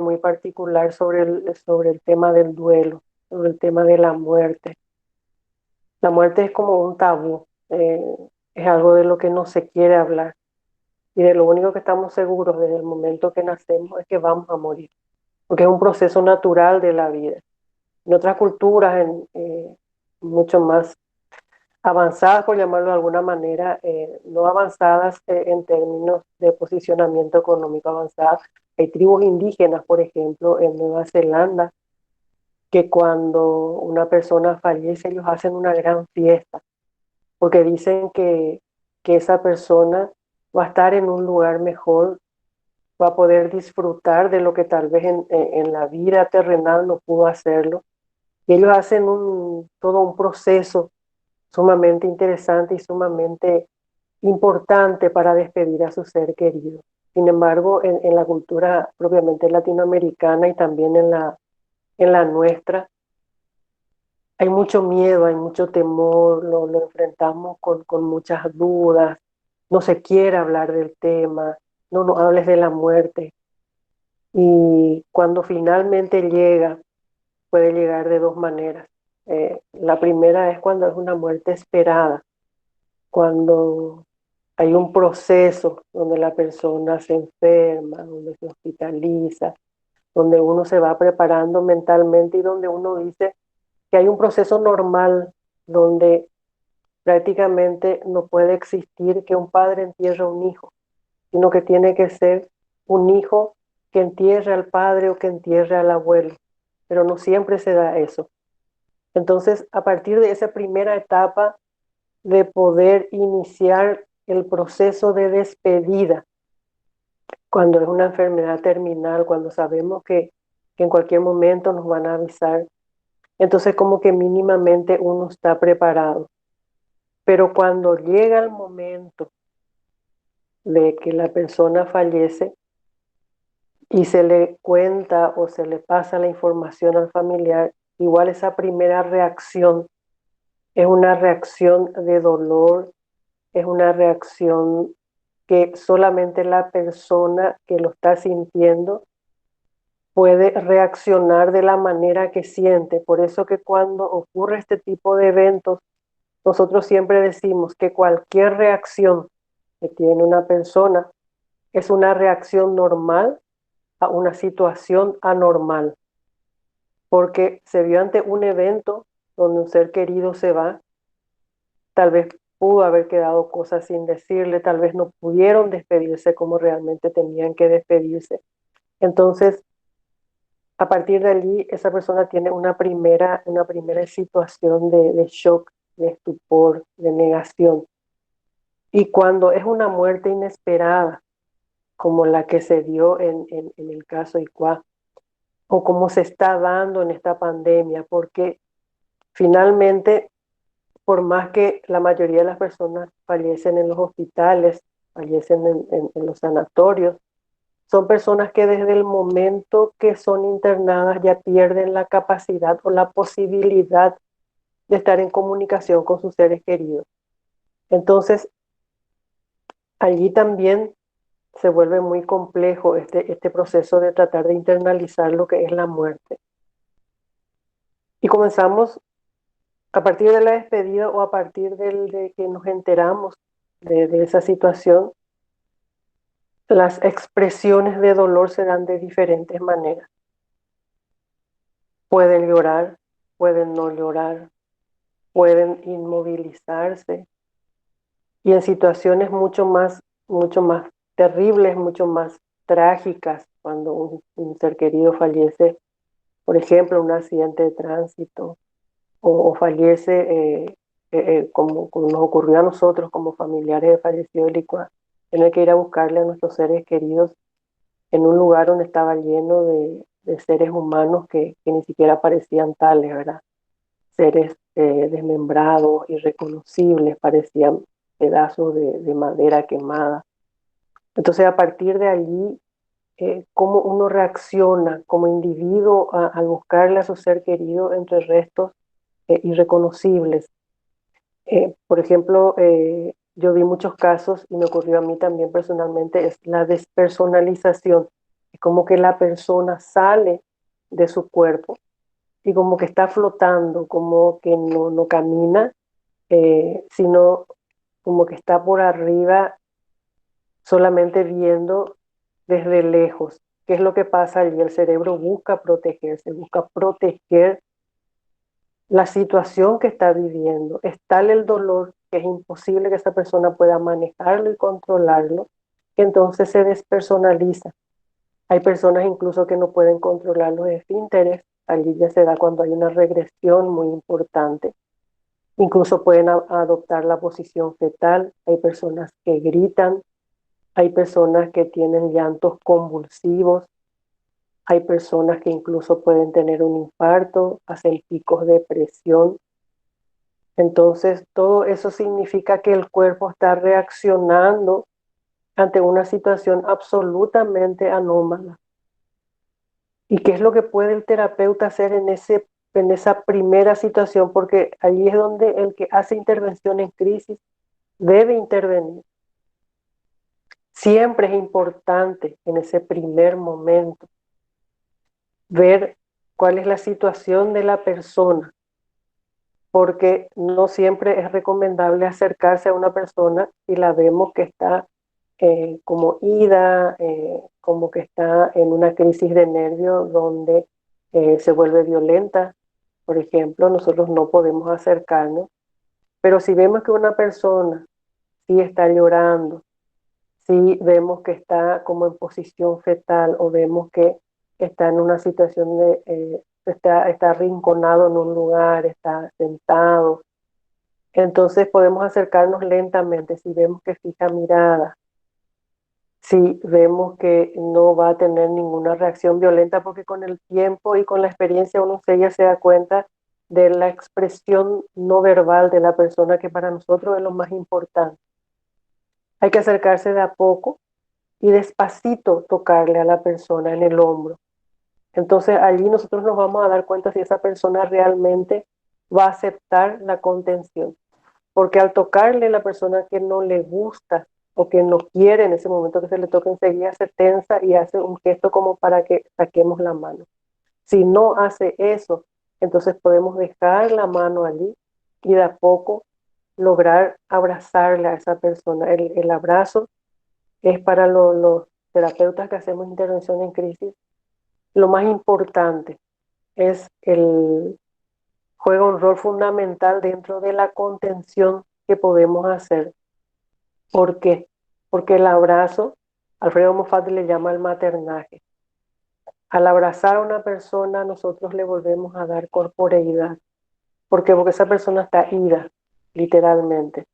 muy particular sobre el tema del duelo, sobre el tema de la muerte. La muerte es como un tabú, es algo de lo que no se quiere hablar y de lo único que estamos seguros desde el momento que nacemos es que vamos a morir, porque es un proceso natural de la vida. En otras culturas, mucho más avanzadas, por llamarlo de alguna manera, no avanzadas en términos de posicionamiento económico avanzadas. Hay tribus indígenas, por ejemplo, en Nueva Zelanda, que cuando una persona fallece, ellos hacen una gran fiesta, porque dicen que esa persona va a estar en un lugar mejor, va a poder disfrutar de lo que tal vez en la vida terrenal no pudo hacerlo. Y ellos hacen todo un proceso sumamente interesante y sumamente importante para despedir a su ser querido. Sin embargo, en la cultura propiamente latinoamericana y también en la nuestra, hay mucho miedo, hay mucho temor, lo enfrentamos con muchas dudas, no se quiere hablar del tema, no hables de la muerte. Y cuando finalmente llega, puede llegar de dos maneras. La primera es cuando es una muerte esperada, cuando hay un proceso donde la persona se enferma, donde se hospitaliza, donde uno se va preparando mentalmente y donde uno dice que hay un proceso normal donde prácticamente no puede existir que un padre entierre a un hijo, sino que tiene que ser un hijo que entierre al padre o que entierre al abuelo, pero no siempre se da eso. Entonces, a partir de esa primera etapa de poder iniciar el proceso de despedida, cuando es una enfermedad terminal, cuando sabemos que en cualquier momento nos van a avisar, entonces como que mínimamente uno está preparado. Pero cuando llega el momento de que la persona fallece y se le cuenta o se le pasa la información al familiar, igual esa primera reacción es una reacción de dolor, es una reacción que solamente la persona que lo está sintiendo puede reaccionar de la manera que siente. Por eso que cuando ocurre este tipo de eventos, nosotros siempre decimos que cualquier reacción que tiene una persona es una reacción normal a una situación anormal, porque se vio ante un evento donde un ser querido se va, tal vez pudo haber quedado cosas sin decirle, tal vez no pudieron despedirse como realmente tenían que despedirse. Entonces, a partir de allí, esa persona tiene una primera situación de shock, de estupor, de negación. Y cuando es una muerte inesperada, como la que se dio en el caso Icua, o como se está dando en esta pandemia, porque finalmente, por más que la mayoría de las personas fallecen en los hospitales, fallecen en los sanatorios, son personas que desde el momento que son internadas ya pierden la capacidad o la posibilidad de estar en comunicación con sus seres queridos. Entonces, allí también se vuelve muy complejo este proceso de tratar de internalizar lo que es la muerte. Y comenzamos a partir de la despedida o a partir de que nos enteramos de esa situación, las expresiones de dolor se dan de diferentes maneras. Pueden llorar, pueden no llorar, pueden inmovilizarse y en situaciones mucho más terribles, mucho más trágicas, cuando un ser querido fallece, por ejemplo, en un accidente de tránsito o fallece como nos ocurrió a nosotros como familiares de fallecido del ICUA, tener que ir a buscarle a nuestros seres queridos en un lugar donde estaba lleno de seres humanos que ni siquiera parecían tales, ¿verdad? Seres desmembrados, irreconocibles, parecían pedazos de madera quemada. Entonces, a partir de allí, cómo uno reacciona como individuo al buscarle a su ser querido entre restos irreconocibles. Por ejemplo, yo vi muchos casos y me ocurrió a mí también personalmente, es la despersonalización. Es como que la persona sale de su cuerpo y como que está flotando, como que no camina, sino como que está por arriba solamente viendo desde lejos. ¿Qué es lo que pasa allí? El cerebro busca protegerse, busca proteger la situación que está viviendo. Es tal el dolor que es imposible que esa persona pueda manejarlo y controlarlo, que entonces se despersonaliza. Hay personas incluso que no pueden controlar los esfínteres. Allí ya se da cuando hay una regresión muy importante. Incluso pueden adoptar la posición fetal. Hay personas que gritan, hay personas que tienen llantos convulsivos, hay personas que incluso pueden tener un infarto, hacen picos de presión. Entonces, todo eso significa que el cuerpo está reaccionando ante una situación absolutamente anómala. ¿Y qué es lo que puede el terapeuta hacer en esa primera situación? Porque allí es donde el que hace intervención en crisis debe intervenir. Siempre es importante en ese primer momento ver cuál es la situación de la persona, porque no siempre es recomendable acercarse a una persona si la vemos que está como ida, como que está en una crisis de nervios donde se vuelve violenta. Por ejemplo, nosotros no podemos acercarnos, pero si vemos que una persona sí está llorando, si vemos que está como en posición fetal o vemos que está en una situación de, está arrinconado en un lugar, está sentado, entonces podemos acercarnos lentamente. Si vemos que fija mirada, si vemos que no va a tener ninguna reacción violenta, porque con el tiempo y con la experiencia uno ya se da cuenta de la expresión no verbal de la persona, que para nosotros es lo más importante. Hay que acercarse de a poco y despacito tocarle a la persona en el hombro. Entonces allí nosotros nos vamos a dar cuenta si esa persona realmente va a aceptar la contención. Porque al tocarle a la persona que no le gusta o que no quiere en ese momento que se le toca, enseguida se tensa y hace un gesto como para que saquemos la mano. Si no hace eso, entonces podemos dejar la mano allí y de a poco lograr abrazarle a esa persona. El abrazo es para los terapeutas que hacemos intervención en crisis, lo más importante es juega un rol fundamental dentro de la contención que podemos hacer. ¿Por qué? Porque el abrazo, Alfredo Moffat le llama el maternaje. Al abrazar a una persona, nosotros le volvemos a dar corporeidad. ¿Por qué? Porque esa persona está ida, literalmente.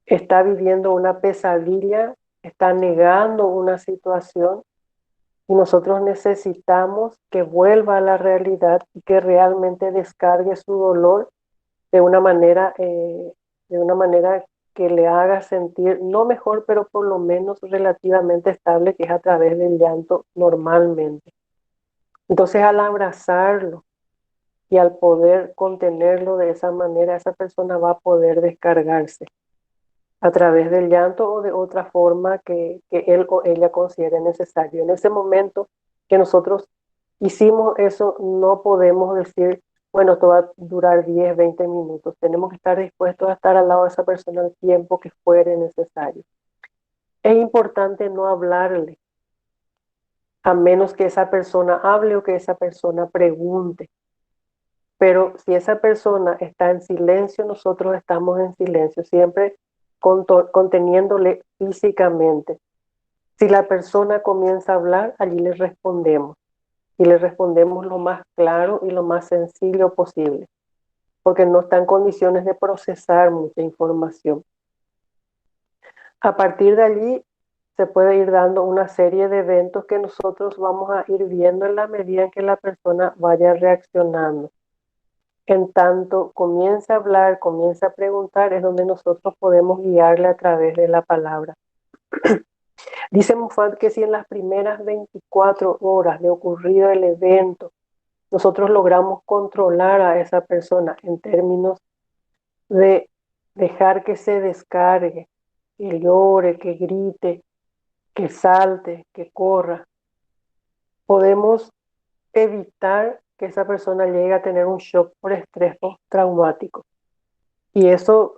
Está viviendo una pesadilla, está negando una situación y nosotros necesitamos que vuelva a la realidad y que realmente descargue su dolor de una manera que le haga sentir, no mejor, pero por lo menos relativamente estable, que es a través del llanto normalmente. Entonces, al abrazarlo y al poder contenerlo de esa manera, esa persona va a poder descargarse a través del llanto o de otra forma que él o ella considere necesario. En ese momento que nosotros hicimos eso, no podemos decir, bueno, esto va a durar 10, 20 minutos. Tenemos que estar dispuestos a estar al lado de esa persona el tiempo que fuere necesario. Es importante no hablarle, a menos que esa persona hable o que esa persona pregunte. Pero si esa persona está en silencio, nosotros estamos en silencio, siempre conteniéndole físicamente. Si la persona comienza a hablar, allí le respondemos. Y le respondemos lo más claro y lo más sencillo posible, porque no está en condiciones de procesar mucha información. A partir de allí se puede ir dando una serie de eventos que nosotros vamos a ir viendo en la medida en que la persona vaya reaccionando. En tanto comienza a hablar, comienza a preguntar, es donde nosotros podemos guiarle a través de la palabra. Dice Moffat que si en las primeras 24 horas de ocurrido el evento, nosotros logramos controlar a esa persona en términos de dejar que se descargue, que llore, que grite, que salte, que corra, podemos evitar que esa persona llegue a tener un shock por estrés postraumático. Y eso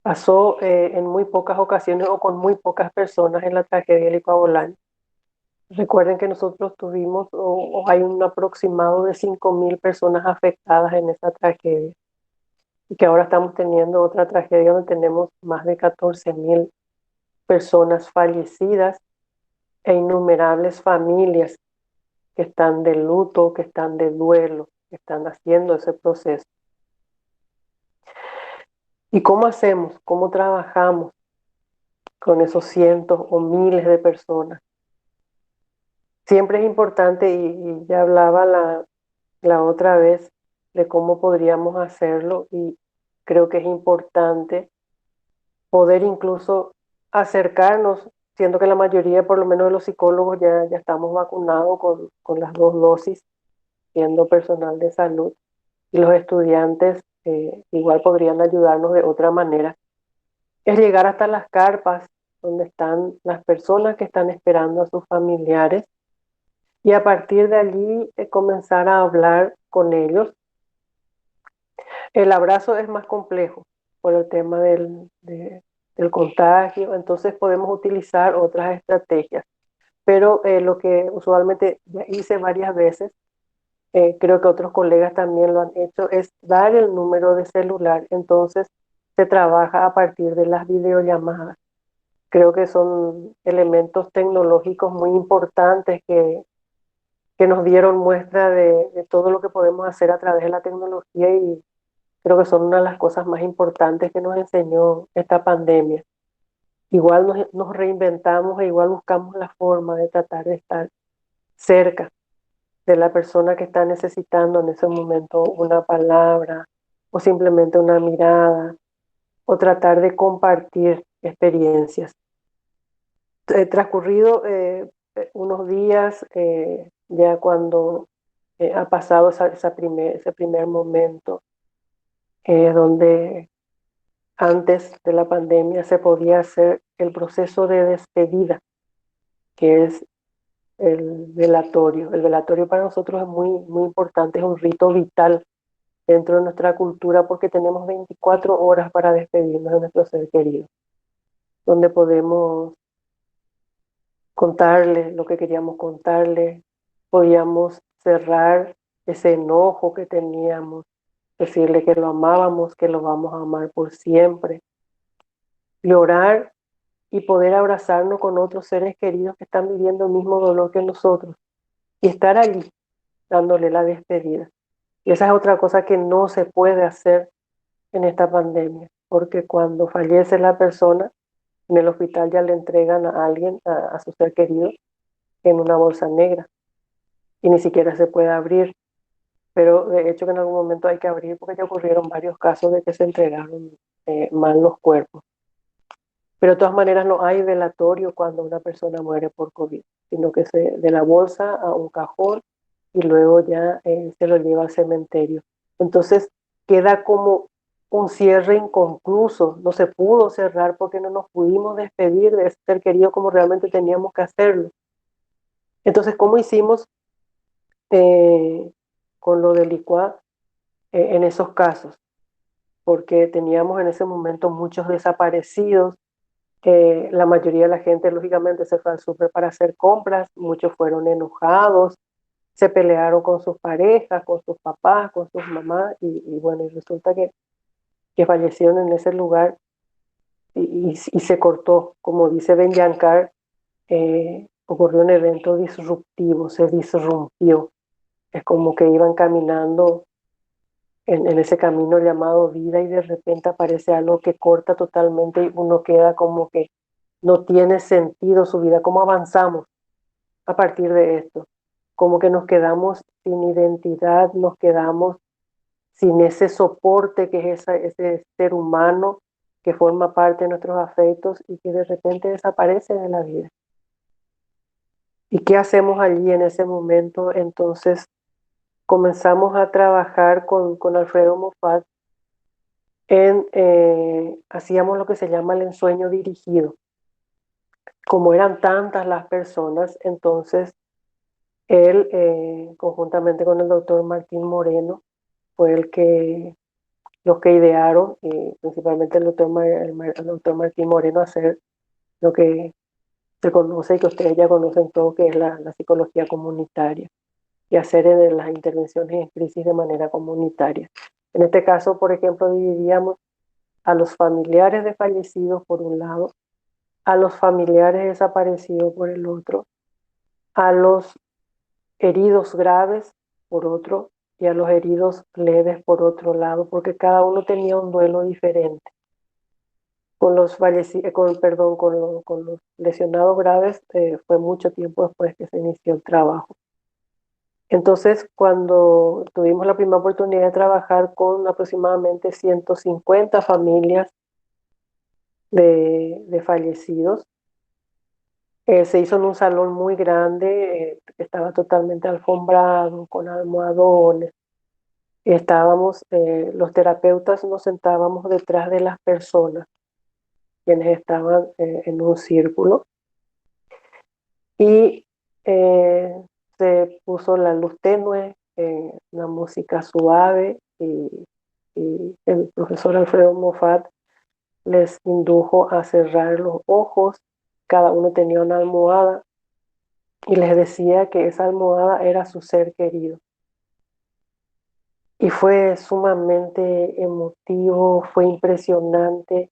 pasó en muy pocas ocasiones o con muy pocas personas en la tragedia de Licuabolán. Recuerden que nosotros tuvimos o hay un aproximado de 5.000 personas afectadas en esa tragedia y que ahora estamos teniendo otra tragedia donde tenemos más de 14.000 personas fallecidas e innumerables familias que están de luto, que están de duelo, que están haciendo ese proceso. ¿Y cómo hacemos? ¿Cómo trabajamos con esos cientos o miles de personas? Siempre es importante, y ya hablaba la otra vez de cómo podríamos hacerlo, y creo que es importante poder incluso acercarnos, siendo que la mayoría, por lo menos de los psicólogos, ya estamos vacunados con las 2 dosis, siendo personal de salud, y los estudiantes igual podrían ayudarnos de otra manera, es llegar hasta las carpas donde están las personas que están esperando a sus familiares y a partir de allí comenzar a hablar con ellos. El abrazo es más complejo por el tema del contagio, entonces podemos utilizar otras estrategias, pero lo que usualmente ya hice varias veces, creo que otros colegas también lo han hecho, es dar el número de celular. Entonces se trabaja a partir de las videollamadas. Creo que son elementos tecnológicos muy importantes que nos dieron muestra de todo lo que podemos hacer a través de la tecnología, y creo que son una de las cosas más importantes que nos enseñó esta pandemia. Igual nos reinventamos e igual buscamos la forma de tratar de estar cerca de la persona que está necesitando en ese momento una palabra o simplemente una mirada, o tratar de compartir experiencias. Transcurrido unos días, ya cuando ha pasado ese primer momento, donde antes de la pandemia se podía hacer el proceso de despedida, que es el velatorio. El velatorio para nosotros es muy, muy importante, es un rito vital dentro de nuestra cultura porque tenemos 24 horas para despedirnos de nuestro ser querido, donde podemos contarle lo que queríamos contarle, podíamos cerrar ese enojo que teníamos, decirle que lo amábamos, que lo vamos a amar por siempre, llorar y poder abrazarnos con otros seres queridos que están viviendo el mismo dolor que nosotros y estar allí dándole la despedida. Y esa es otra cosa que no se puede hacer en esta pandemia, porque cuando fallece la persona, en el hospital ya le entregan a alguien, a su ser querido, en una bolsa negra y ni siquiera se puede abrir. Pero de hecho que en algún momento hay que abrir porque ya ocurrieron varios casos de que se entregaron mal los cuerpos. Pero de todas maneras no hay velatorio cuando una persona muere por COVID, sino que de la bolsa a un cajón y luego ya se lo lleva al cementerio. Entonces queda como un cierre inconcluso, no se pudo cerrar porque no nos pudimos despedir de ese ser querido como realmente teníamos que hacerlo. Entonces, ¿cómo hicimos eh, con lo del licuado en esos casos? Porque teníamos en ese momento muchos desaparecidos. La mayoría de la gente lógicamente se fue al súper para hacer compras, muchos fueron enojados, se pelearon con sus parejas, con sus papás, con sus mamás, y bueno, y resulta que fallecieron en ese lugar, y se cortó, como dice Ben Yankar, ocurrió un evento disruptivo, se disrumpió, es como que iban caminando en ese camino llamado vida y de repente aparece algo que corta totalmente y uno queda como que no tiene sentido su vida. ¿Cómo avanzamos a partir de esto? Como que nos quedamos sin identidad, nos quedamos sin ese soporte que es ese ser humano que forma parte de nuestros afectos y que de repente desaparece de la vida. ¿Y qué hacemos allí en ese momento? Entonces comenzamos a trabajar con Alfredo Moffat hacíamos lo que se llama el ensueño dirigido. Como eran tantas las personas, entonces Él, conjuntamente con el doctor Martín Moreno, fue los que idearon, principalmente el doctor Martín Moreno, hacer lo que se conoce y que ustedes ya conocen todo, que es la psicología comunitaria, y hacer las intervenciones en crisis de manera comunitaria. En este caso, por ejemplo, dividíamos a los familiares de fallecidos por un lado, a los familiares desaparecidos por el otro, a los heridos graves por otro y a los heridos leves por otro lado, porque cada uno tenía un duelo diferente. Con los con los lesionados graves fue mucho tiempo después que se inició el trabajo. Entonces, cuando tuvimos la primera oportunidad de trabajar con aproximadamente 150 familias de fallecidos, se hizo en un salón muy grande, que estaba totalmente alfombrado, con almohadones. Los terapeutas nos sentábamos detrás de las personas, quienes estaban en un círculo, y se puso la luz tenue, una música suave, y el profesor Alfredo Moffat les indujo a cerrar los ojos. Cada uno tenía una almohada y les decía que esa almohada era su ser querido. Y fue sumamente emotivo, fue impresionante,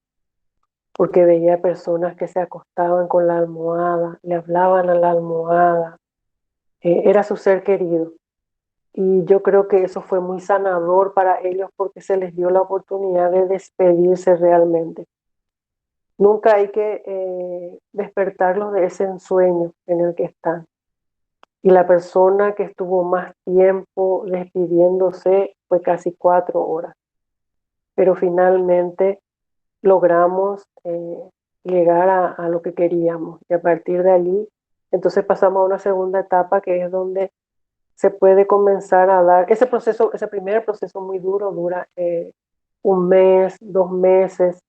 porque veía personas que se acostaban con la almohada, le hablaban a la almohada, era su ser querido. Y yo creo que eso fue muy sanador para ellos, porque se les dio la oportunidad de despedirse realmente. Nunca hay que despertarlos de ese ensueño en el que están. Y la persona que estuvo más tiempo despidiéndose fue casi 4 horas. Pero finalmente logramos llegar a lo que queríamos. Y a partir de allí, entonces pasamos a una segunda etapa, que es donde se puede comenzar a dar, ese proceso, ese primer proceso muy duro dura 1 mes, 2 meses,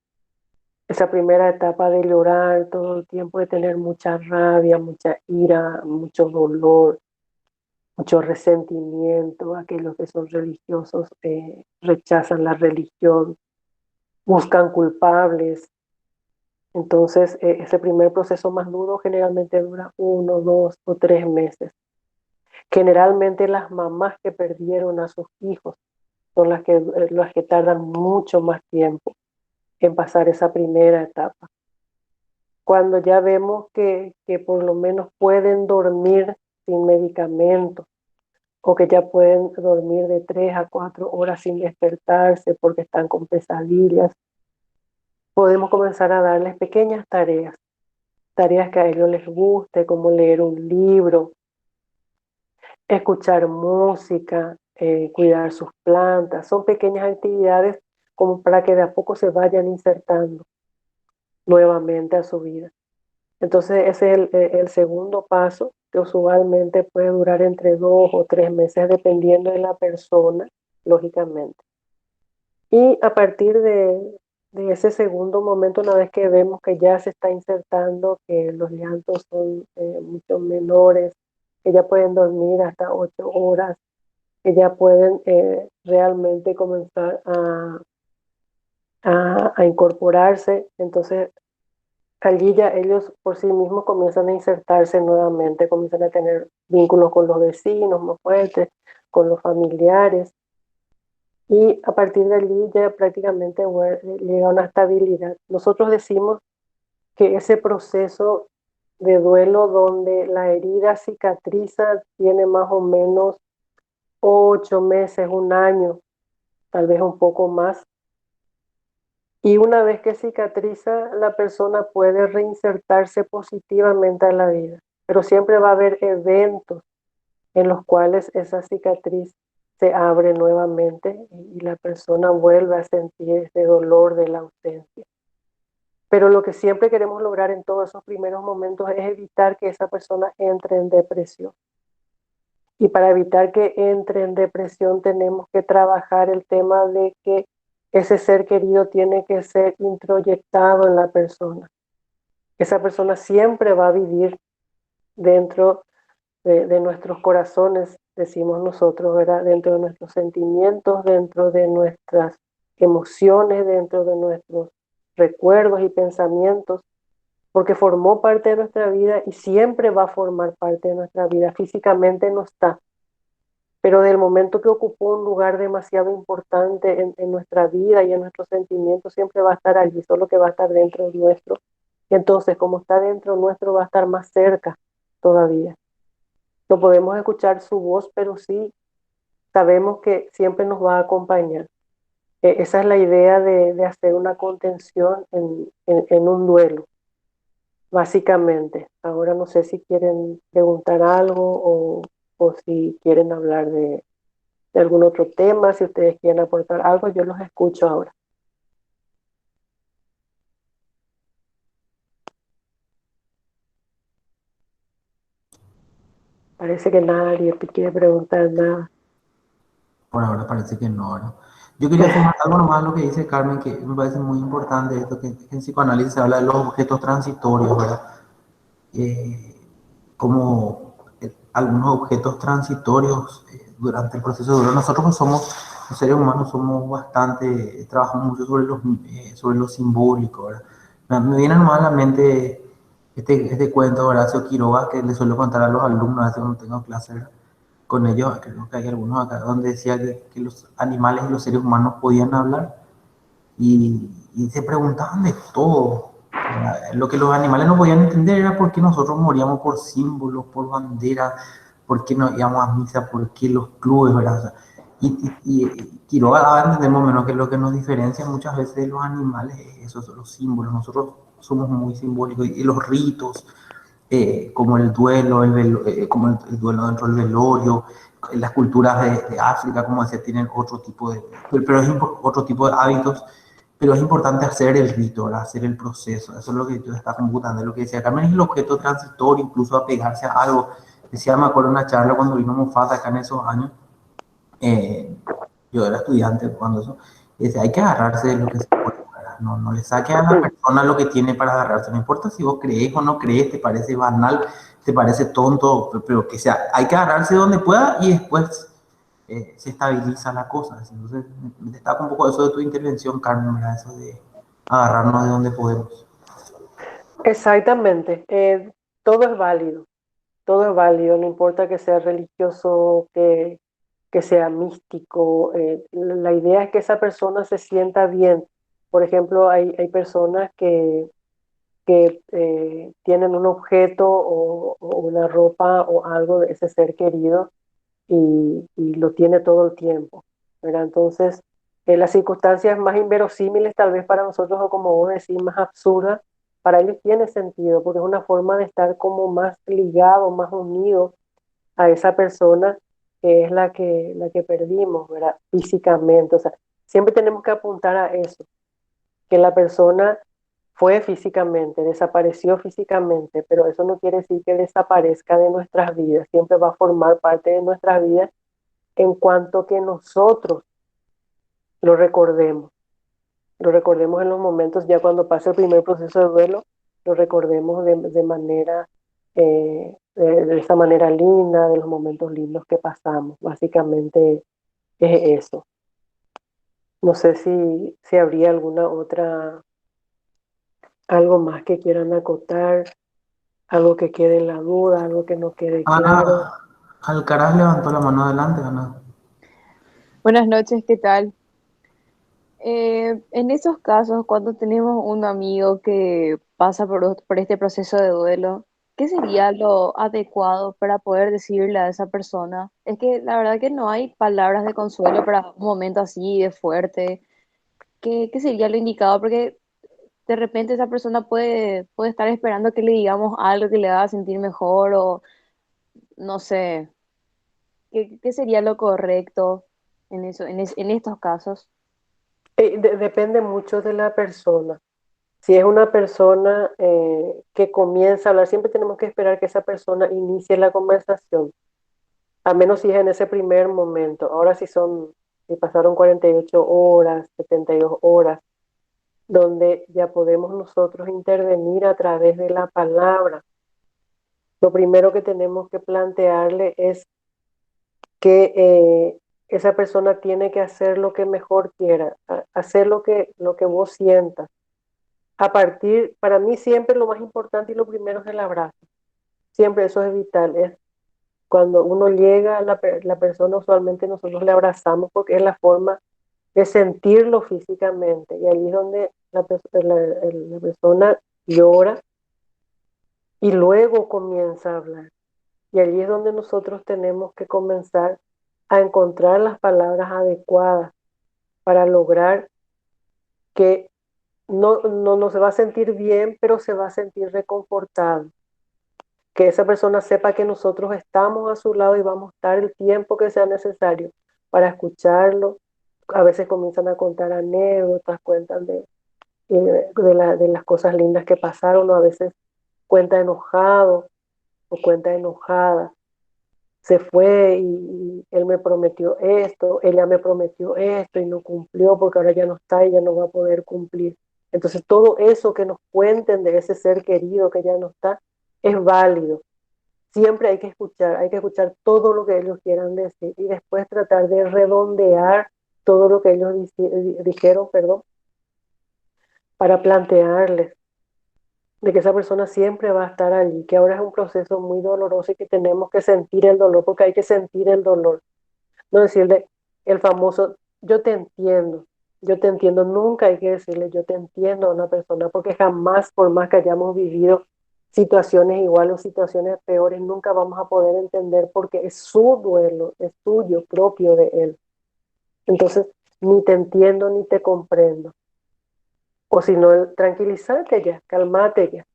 esa primera etapa de llorar todo el tiempo, de tener mucha rabia, mucha ira, mucho dolor, mucho resentimiento. Aquellos que son religiosos rechazan la religión, buscan culpables. Entonces, ese primer proceso más duro generalmente dura 1, 2 o 3 meses. Generalmente las mamás que perdieron a sus hijos son las que tardan mucho más tiempo en pasar esa primera etapa. Cuando ya vemos que por lo menos pueden dormir sin medicamentos, o que ya pueden dormir de 3 a 4 horas sin despertarse porque están con pesadillas, podemos comenzar a darles pequeñas tareas que a ellos les guste, como leer un libro, escuchar música, cuidar sus plantas. Son pequeñas actividades como para que de a poco se vayan insertando nuevamente a su vida. Entonces ese es el segundo paso, que usualmente puede durar entre 2 o 3 meses, dependiendo de la persona, lógicamente. Y a partir de ese segundo momento, una vez que vemos que ya se está insertando, que los llantos son mucho menores, que ya pueden dormir hasta 8 horas, que ya pueden realmente comenzar a incorporarse, entonces allí ya ellos por sí mismos comienzan a insertarse nuevamente, comienzan a tener vínculos con los vecinos más fuertes, con los familiares, y a partir de allí ya prácticamente llega una estabilidad. Nosotros decimos que ese proceso de duelo, donde la herida cicatriza, tiene más o menos 8 meses, 1 año, tal vez un poco más. Y una vez que cicatriza, la persona puede reinsertarse positivamente en la vida, pero siempre va a haber eventos en los cuales esa cicatriz se abre nuevamente y la persona vuelve a sentir ese dolor de la ausencia. Pero lo que siempre queremos lograr en todos esos primeros momentos es evitar que esa persona entre en depresión. Y para evitar que entre en depresión, tenemos que trabajar el tema de que ese ser querido tiene que ser introyectado en la persona. Esa persona siempre va a vivir dentro de nuestros corazones, decimos nosotros, ¿verdad? Dentro de nuestros sentimientos, dentro de nuestras emociones, dentro de nuestros recuerdos y pensamientos, porque formó parte de nuestra vida y siempre va a formar parte de nuestra vida. Físicamente no está, pero del momento que ocupó un lugar demasiado importante en nuestra vida y en nuestros sentimientos, siempre va a estar allí, solo que va a estar dentro nuestro. Y entonces, como está dentro nuestro, va a estar más cerca todavía. No podemos escuchar su voz, pero sí sabemos que siempre nos va a acompañar. Esa es la idea de hacer una contención en un duelo, básicamente. Ahora no sé si quieren preguntar algo o si quieren hablar de algún otro tema, si ustedes quieren aportar algo, yo los escucho ahora. Parece que nadie te quiere preguntar nada. Por ahora parece que no, ¿verdad? Yo quería sumar algo nomás a lo que dice Carmen, que me parece muy importante esto, que en psicoanálisis se habla de los objetos transitorios, ¿verdad? Eh, como algunos objetos transitorios durante el proceso de duelo. Nosotros pues, somos, los seres humanos somos bastante, trabajamos mucho sobre lo simbólico, ¿verdad? Me viene nomás a la mente este cuento de Horacio Quiroga que le suelo contar a los alumnos a veces cuando tengo clase, ¿verdad? Con ellos, creo que hay algunos acá, donde decía que los animales y los seres humanos podían hablar y se preguntaban de todo. Lo que los animales no podían entender era por qué nosotros moríamos por símbolos, por banderas, por qué no íbamos a misa, por qué los clubes, ¿verdad? O sea, y Quiroga daba a entender más o menos que lo que nos diferencia muchas veces de los animales es eso, son los símbolos. Nosotros somos muy simbólicos y los ritos, como el duelo, como el duelo dentro del velorio, las culturas de África, como decía, tienen otro tipo pero es otro tipo de hábitos, pero es importante hacer el rito, ¿verdad? Hacer el proceso, eso es lo que yo estaba computando, lo que decía Carmen es el objeto transitorio, incluso apegarse a algo. Decía, me acuerdo una charla cuando vino Mofata acá en esos años, eh, yo era estudiante cuando eso, y decía, hay que agarrarse de lo que se puede, ¿verdad? No, no le saque a la persona lo que tiene para agarrarse, no importa si vos crees o no crees, te parece banal, te parece tonto, pero que sea, hay que agarrarse donde pueda y después se estabiliza la cosa. Entonces, me destaca un poco eso de tu intervención, Carmen, ¿verdad? Eso de agarrarnos de donde podemos. Exactamente. Todo es válido. Todo es válido, no importa que sea religioso, que sea místico. La idea es que esa persona se sienta bien. Por ejemplo, hay personas que tienen un objeto o una ropa o algo de ese ser querido y lo tiene todo el tiempo, ¿verdad? Entonces, las circunstancias más inverosímiles tal vez para nosotros o como vos decís, más absurdas, para ellos tiene sentido porque es una forma de estar como más ligado, más unido a esa persona que es la que perdimos, ¿verdad? Físicamente. O sea, siempre tenemos que apuntar a eso, que la persona fue físicamente, desapareció físicamente, pero eso no quiere decir que desaparezca de nuestras vidas, siempre va a formar parte de nuestras vidas en cuanto que nosotros lo recordemos. Lo recordemos en los momentos, ya cuando pase el primer proceso de duelo, lo recordemos de manera, de esa manera linda, de los momentos lindos que pasamos. Básicamente es eso. No sé si habría alguna otra, algo más que quieran acotar, algo que quede en la duda, algo que no quede Ana claro. Alcaraz levantó la mano adelante, Ana. Buenas noches, ¿qué tal? En esos casos, cuando tenemos un amigo que pasa por este proceso de duelo, ¿qué sería lo adecuado para poder decirle a esa persona? Es que la verdad que no hay palabras de consuelo para un momento así de fuerte. ¿Qué sería lo indicado? Porque de repente esa persona puede estar esperando que le digamos algo que le haga sentir mejor o no sé, ¿qué sería lo correcto en eso, en estos casos? Depende mucho de la persona. Si es una persona que comienza a hablar, siempre tenemos que esperar que esa persona inicie la conversación, a menos si es en ese primer momento. Ahora si pasaron 48 horas, 72 horas, donde ya podemos nosotros intervenir a través de la palabra, Lo primero que tenemos que plantearle es que esa persona tiene que hacer lo que mejor quiera, hacer lo que vos sientas. Para mí siempre lo más importante y lo primero es el abrazo. Siempre eso es vital. Es cuando uno llega a la persona, usualmente nosotros le abrazamos porque es la forma de sentirlo físicamente. Y ahí es donde la persona llora y luego comienza a hablar. Y allí es donde nosotros tenemos que comenzar a encontrar las palabras adecuadas para lograr que no se va a sentir bien, pero se va a sentir reconfortado. Que esa persona sepa que nosotros estamos a su lado y vamos a estar el tiempo que sea necesario para escucharlo. A veces comienzan a contar anécdotas, cuentan de las cosas lindas que pasaron, o a veces cuenta enojado o cuenta enojada. Se fue y él me prometió esto, ella me prometió esto y no cumplió porque ahora ya no está y ya no va a poder cumplir. Entonces todo eso que nos cuenten de ese ser querido que ya no está es válido. Siempre hay que escuchar todo lo que ellos quieran decir y después tratar de redondear todo lo que ellos dijeron, perdón, para plantearles de que esa persona siempre va a estar allí, que ahora es un proceso muy doloroso y que tenemos que sentir el dolor, porque hay que sentir el dolor. No decirle el famoso, yo te entiendo, nunca hay que decirle yo te entiendo a una persona, porque jamás, por más que hayamos vivido situaciones iguales o situaciones peores, nunca vamos a poder entender porque es su duelo, es tuyo, propio de él. Entonces, ni te entiendo ni te comprendo. O si no, tranquilízate ya, calmate ya,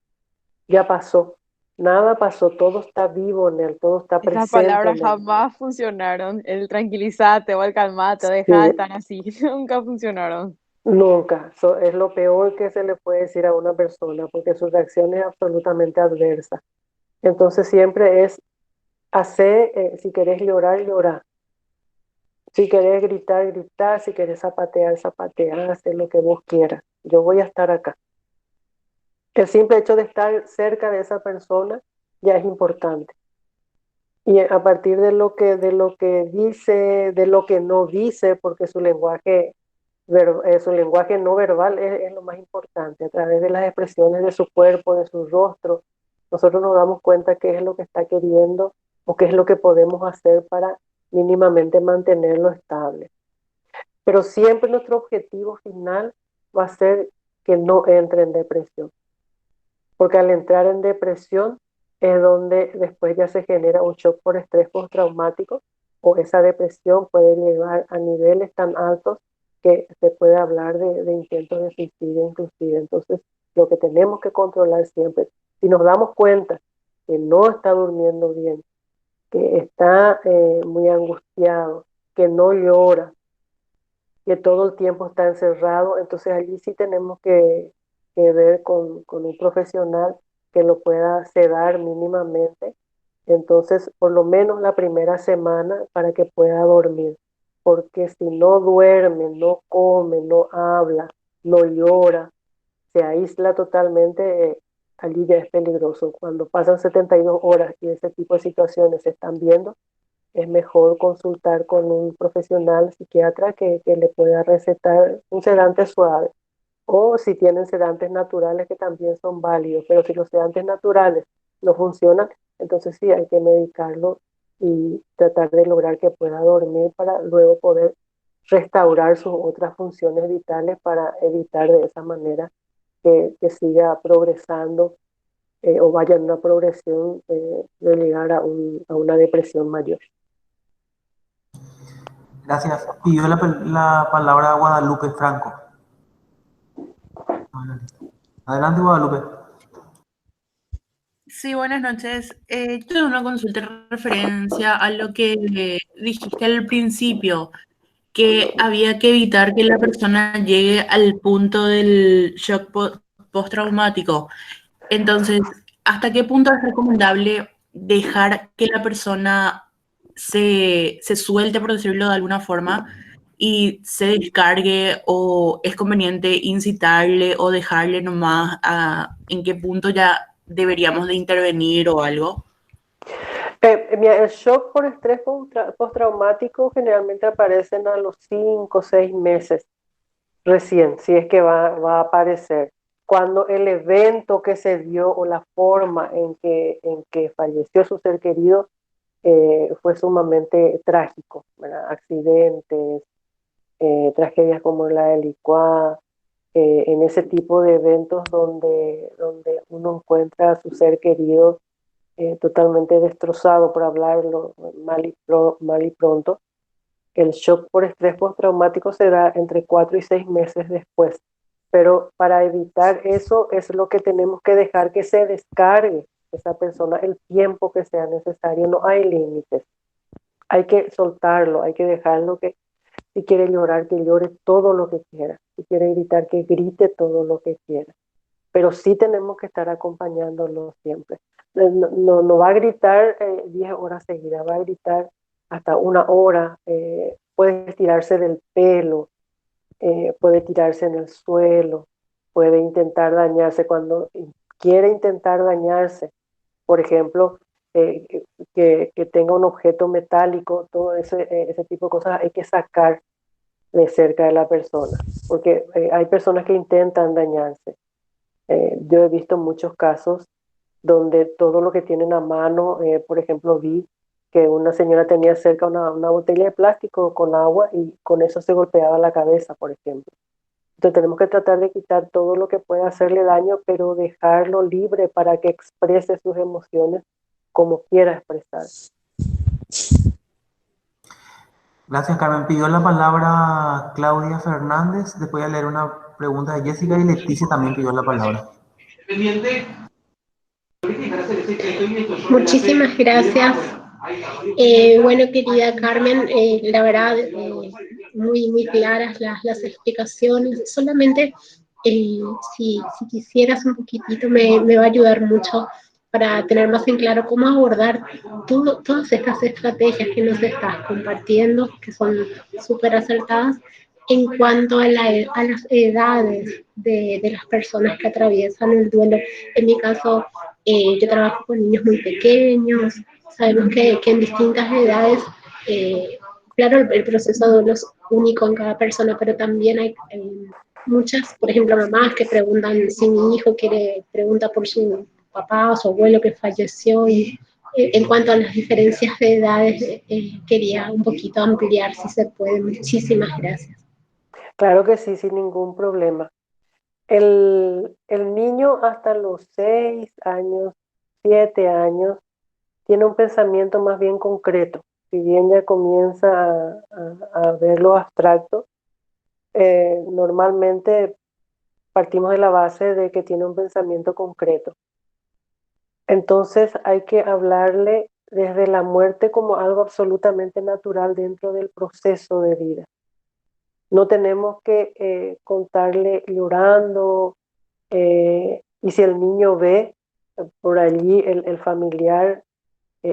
ya pasó. Nada pasó, todo está vivo en él, todo está Esas presente palabras en él. jamás funcionaron. El tranquilizate o el calmate, Sí, deja de estar así. Nunca funcionaron. nunca, es lo peor que se le puede decir a una persona porque su reacción es absolutamente adversa. Entonces siempre es hacer, si querés llorar, llorar. Si querés gritar, gritar. Si querés zapatear, zapatear. Hacer lo que vos quieras. Yo voy a estar acá. El simple hecho de estar cerca de esa persona ya es importante. Y a partir de lo que dice, de lo que no dice, porque su lenguaje no verbal es lo más importante. A través de las expresiones de su cuerpo, de su rostro, nosotros nos damos cuenta qué es lo que está queriendo o qué es lo que podemos hacer para mínimamente mantenerlo estable. Pero siempre nuestro objetivo final va a ser que no entre en depresión, porque al entrar en depresión es donde después ya se genera un shock por estrés postraumático o esa depresión puede llegar a niveles tan altos que se puede hablar de intentos de suicidio inclusive. Entonces, lo que tenemos que controlar siempre, si nos damos cuenta que no está durmiendo bien, que está muy angustiado, que no llora, que todo el tiempo está encerrado, entonces allí sí tenemos que ver con un profesional que lo pueda sedar mínimamente, entonces por lo menos la primera semana para que pueda dormir, porque si no duerme, no come, no habla, no llora, se aísla totalmente, allí ya es peligroso. Cuando pasan 72 horas y ese tipo de situaciones se están viendo, es mejor consultar con un profesional psiquiatra que le pueda recetar un sedante suave. O si tienen sedantes naturales que también son válidos, pero si los sedantes naturales no funcionan, entonces sí hay que medicarlo y tratar de lograr que pueda dormir para luego poder restaurar sus otras funciones vitales para evitar de esa manera que siga progresando o vaya en una progresión de llegar a una depresión mayor. Gracias. Pidió la palabra Guadalupe Franco. Adelante, Guadalupe. Sí, buenas noches. Yo tengo una consulta en referencia a lo que dijiste al principio, que había que evitar que la persona llegue al punto del shock postraumático. Entonces, ¿hasta qué punto es recomendable dejar que la persona se suelte, por decirlo de alguna forma, y se descargue, o es conveniente incitarle o dejarle nomás en qué punto ya deberíamos de intervenir o algo? Mira, el shock por estrés postraumático generalmente aparecen a los 5 o 6 meses recién, si es que va a aparecer. Cuando el evento que se dio o la forma en que falleció su ser querido fue sumamente trágico, ¿verdad? Accidentes, tragedias como la de Licuá, en ese tipo de eventos donde uno encuentra a su ser querido totalmente destrozado, por hablarlo mal y pronto. El shock por estrés postraumático se da entre 4 y 6 meses después. Pero para evitar eso es lo que tenemos que dejar que se descargue esa persona el tiempo que sea necesario. No hay límites. Hay que soltarlo, hay que dejarlo que si quiere llorar, que llore todo lo que quiera. Si quiere gritar, que grite todo lo que quiera. Pero sí tenemos que estar acompañándolo siempre. No va a gritar 10 horas seguidas, va a gritar hasta 1 hora, puede tirarse del pelo, puede tirarse en el suelo, puede intentar dañarse cuando quiere intentar dañarse. Por ejemplo, eh, que tenga un objeto metálico, todo ese tipo de cosas hay que sacar de cerca de la persona, porque hay personas que intentan dañarse. Yo he visto muchos casos donde todo lo que tienen a mano, por ejemplo, vi que una señora tenía cerca una botella de plástico con agua y con eso se golpeaba la cabeza, por ejemplo. Entonces tenemos que tratar de quitar todo lo que pueda hacerle daño, pero dejarlo libre para que exprese sus emociones como quiera expresar. Gracias, Carmen. Pidió la palabra Claudia Fernández. Después voy a leer una pregunta de Jessica y Leticia también pidió la palabra. Muchísimas gracias. Bueno, querida Carmen, la verdad, muy claras las explicaciones. Solamente si quisieras un poquitito me va a ayudar mucho para tener más en claro cómo abordar todas estas estrategias que nos estás compartiendo, que son súper acertadas, en cuanto a las edades de las personas que atraviesan el duelo. En mi caso, yo trabajo con niños muy pequeños. Sabemos que en distintas edades, claro, el proceso de duelo es único en cada persona, pero también hay muchas, por ejemplo, mamás que preguntan si mi hijo pregunta por su papá o su abuelo que falleció. Y en cuanto a las diferencias de edades, quería un poquito ampliar si se puede. Muchísimas gracias. Claro que sí, sin ningún problema. El niño hasta los 6 años, 7 años, tiene un pensamiento más bien concreto. Si bien ya comienza a ver lo abstracto, normalmente partimos de la base de que tiene un pensamiento concreto. Entonces hay que hablarle desde la muerte como algo absolutamente natural dentro del proceso de vida. No tenemos que contarle llorando, y si el niño ve por allí el familiar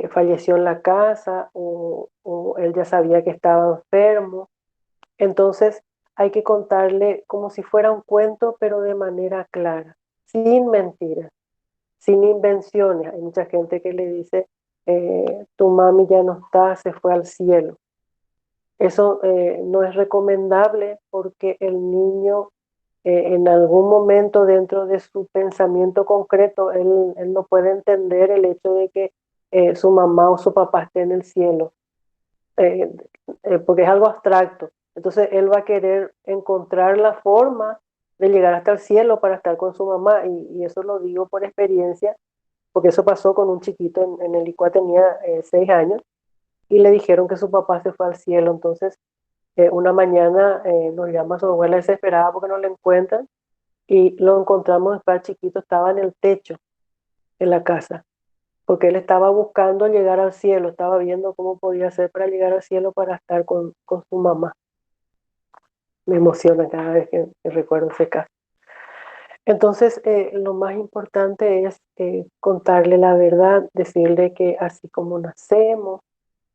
falleció en la casa o él ya sabía que estaba enfermo, entonces hay que contarle como si fuera un cuento, pero de manera clara, sin mentiras, sin invenciones. Hay mucha gente que le dice, tu mami ya no está, se fue al cielo. Eso no es recomendable porque el niño en algún momento dentro de su pensamiento concreto, él no puede entender el hecho de que su mamá o su papá esté en el cielo, eh, porque es algo abstracto. Entonces él va a querer encontrar la forma de llegar hasta el cielo para estar con su mamá, y eso lo digo por experiencia, porque eso pasó con un chiquito en el ICUA, tenía 6 años, y le dijeron que su papá se fue al cielo. Entonces una mañana nos llama su abuela desesperada porque no le encuentran, y lo encontramos después, el chiquito estaba en el techo de la casa, porque él estaba buscando llegar al cielo, estaba viendo cómo podía hacer para llegar al cielo para estar con su mamá. Me emociona cada vez que recuerdo ese caso. Entonces, lo más importante es contarle la verdad, decirle que así como nacemos,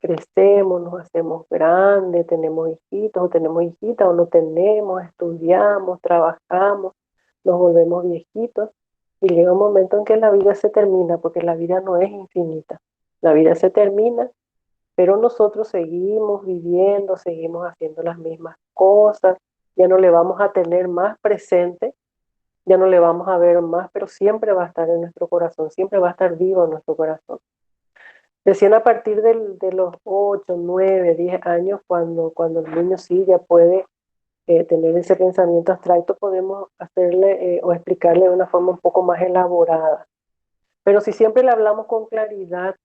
crecemos, nos hacemos grandes, tenemos hijitos o tenemos hijitas o no tenemos, estudiamos, trabajamos, nos volvemos viejitos y llega un momento en que la vida se termina, porque la vida no es infinita. La vida se termina, pero nosotros seguimos viviendo, seguimos haciendo las mismas cosas, ya no le vamos a tener más presente, ya no le vamos a ver más, pero siempre va a estar en nuestro corazón, siempre va a estar vivo en nuestro corazón. Recién a partir de los 8, 9, 10 años, cuando el niño sí ya puede tener ese pensamiento abstracto, podemos hacerle o explicarle de una forma un poco más elaborada. Pero si siempre le hablamos con claridad,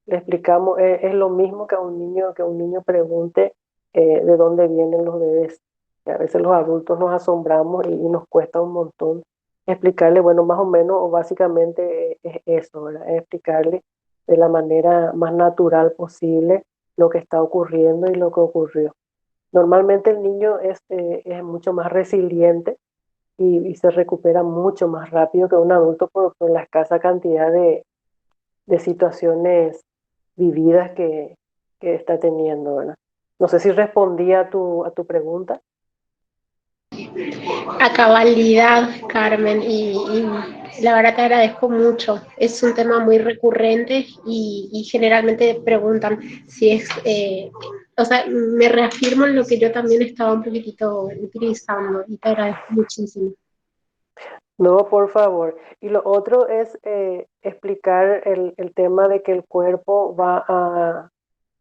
le explicamos, es lo mismo que a un niño pregunte de dónde vienen los bebés. Y a veces los adultos nos asombramos y nos cuesta un montón explicarle, bueno, más o menos o básicamente es eso, ¿verdad? Es explicarle de la manera más natural posible lo que está ocurriendo y lo que ocurrió. Normalmente el niño es mucho más resiliente y se recupera mucho más rápido que un adulto por la escasa cantidad de situaciones vividas que está teniendo, ¿verdad? No sé si respondí a tu pregunta. A cabalidad, Carmen, y la verdad te agradezco mucho. Es un tema muy recurrente y generalmente preguntan si es, o sea, me reafirmo en lo que yo también estaba un poquitito utilizando y te agradezco muchísimo. No, por favor. Y lo otro es explicar el tema de que el cuerpo va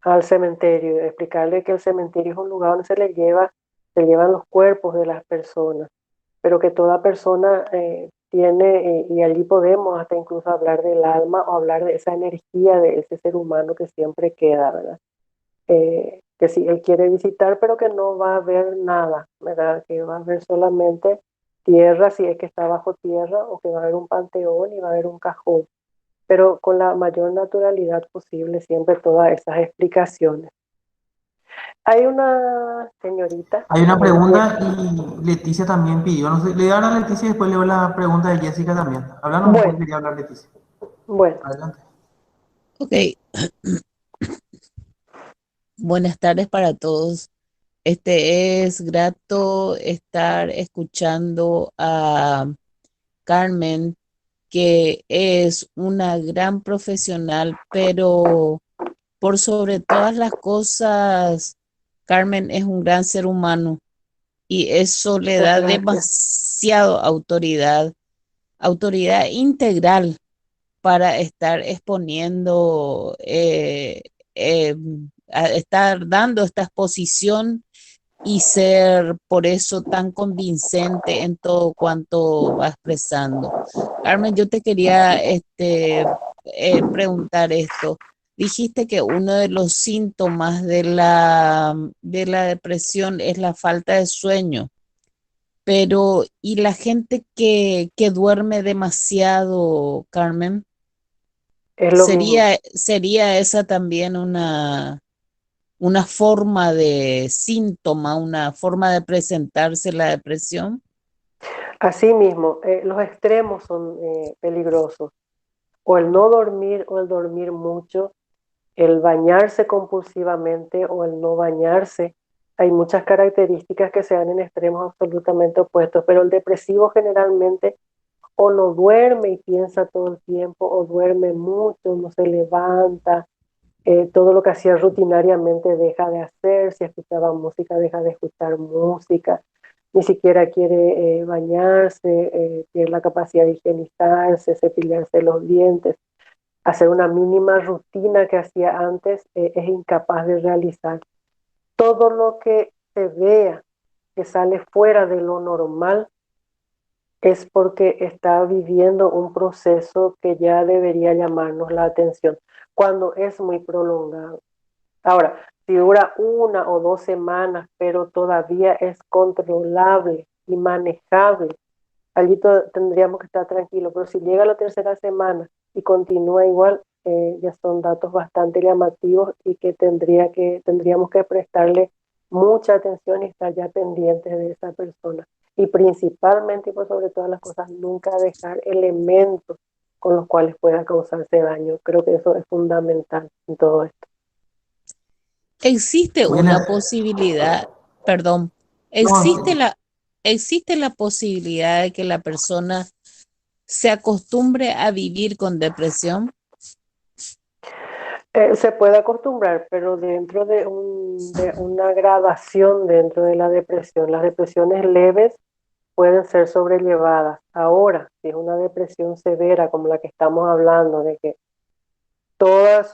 al cementerio, explicarle que el cementerio es un lugar donde se llevan los cuerpos de las personas, pero que toda persona tiene, y allí podemos hasta incluso hablar del alma o hablar de esa energía de ese ser humano que siempre queda, ¿verdad? Que si él quiere visitar, pero que no va a ver nada, ¿verdad? Que va a ver solamente tierra, si es que está bajo tierra, o que va a haber un panteón y va a haber un cajón, pero con la mayor naturalidad posible, siempre todas esas explicaciones. Hay una señorita. Hay una pregunta y Leticia también pidió, no sé, le voy a hablar a Leticia y después le doy la pregunta de Jessica también. Háblanos un poco, Bueno, quería hablar Leticia. bueno. Adelante. Ok, buenas tardes para todos. Es grato estar escuchando a Carmen, que es una gran profesional, pero por sobre todas las cosas, Carmen es un gran ser humano y eso le da Gracias. demasiado autoridad integral para estar exponiendo, eh, a estar dando esta exposición y ser por eso tan convincente en todo cuanto va expresando. Carmen, yo te quería preguntar esto. Dijiste que uno de los síntomas de la depresión es la falta de sueño, pero ¿y la gente que duerme demasiado, Carmen? Es lo mismo. ¿Sería esa también una forma de síntoma, una forma de presentarse la depresión? Así mismo, los extremos son peligrosos. O el no dormir o el dormir mucho, el bañarse compulsivamente o el no bañarse. Hay muchas características que se dan en extremos absolutamente opuestos, pero el depresivo generalmente o no duerme y piensa todo el tiempo, o duerme mucho, no se levanta, todo lo que hacía rutinariamente deja de hacer, si escuchaba música deja de escuchar música, ni siquiera quiere bañarse, tiene la capacidad de higienizarse, cepillarse los dientes, hacer una mínima rutina que hacía antes, es incapaz de realizar. Todo lo que se vea que sale fuera de lo normal es porque está viviendo un proceso que ya debería llamarnos la atención cuando es muy prolongado. Ahora, si dura 1 o 2 semanas, pero todavía es controlable y manejable, allí tendríamos que estar tranquilos, pero si llega la tercera semana y continúa igual, ya son datos bastante llamativos y que tendríamos que prestarle mucha atención y estar ya pendientes de esa persona. Y principalmente y por sobre todas las cosas, nunca dejar elementos con los cuales pueda causarse daño. Creo que eso es fundamental en todo esto. Existe Bueno, una posibilidad, perdón, no, existe la posibilidad de que la persona se acostumbre a vivir con depresión. Se puede acostumbrar, pero dentro de una gradación dentro de la depresión. Las depresiones leves pueden ser sobrellevadas. Ahora, si es una depresión severa como la que estamos hablando, de que todos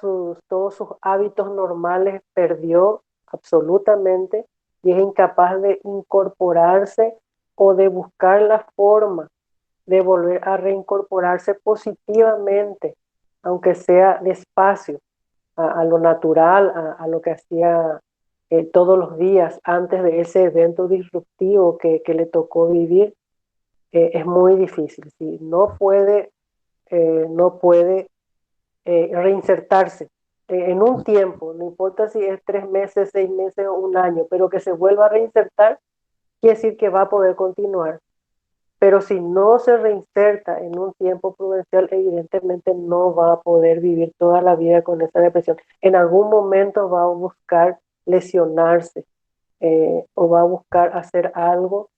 sus hábitos normales perdió absolutamente y es incapaz de incorporarse o de buscar la forma de volver a reincorporarse positivamente, aunque sea despacio, a lo natural, a lo que hacía todos los días antes de ese evento disruptivo que le tocó vivir, es muy difícil. Si no puede reinsertarse en un tiempo, no importa si es 3 meses, 6 meses o un año, pero que se vuelva a reinsertar, quiere decir que va a poder continuar. Pero si no se reinserta en un tiempo prudencial, evidentemente no va a poder vivir toda la vida con esa depresión. En algún momento va a buscar lesionarse o va a buscar hacer algo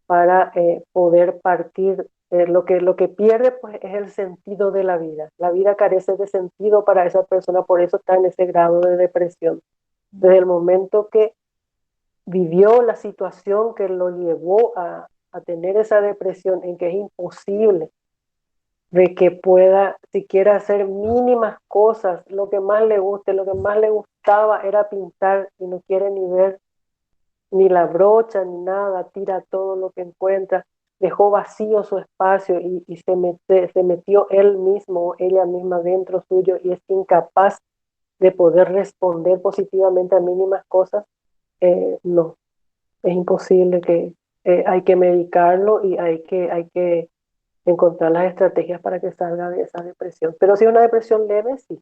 para poder partir. Lo que pierde pues es el sentido de la vida. La vida carece de sentido para esa persona, por eso está en ese grado de depresión. Desde el momento que vivió la situación que lo llevó a tener esa depresión, en que es imposible de que pueda siquiera hacer mínimas cosas, lo que más le guste, lo que más le gustaba era pintar y no quiere ni ver ni la brocha ni nada, tira todo lo que encuentra, dejó vacío su espacio y se metió él mismo o ella misma dentro suyo y es incapaz de poder responder positivamente a mínimas cosas. No, es imposible. Que hay que medicarlo y hay que encontrar las estrategias para que salga de esa depresión. Pero si es una depresión leve, sí.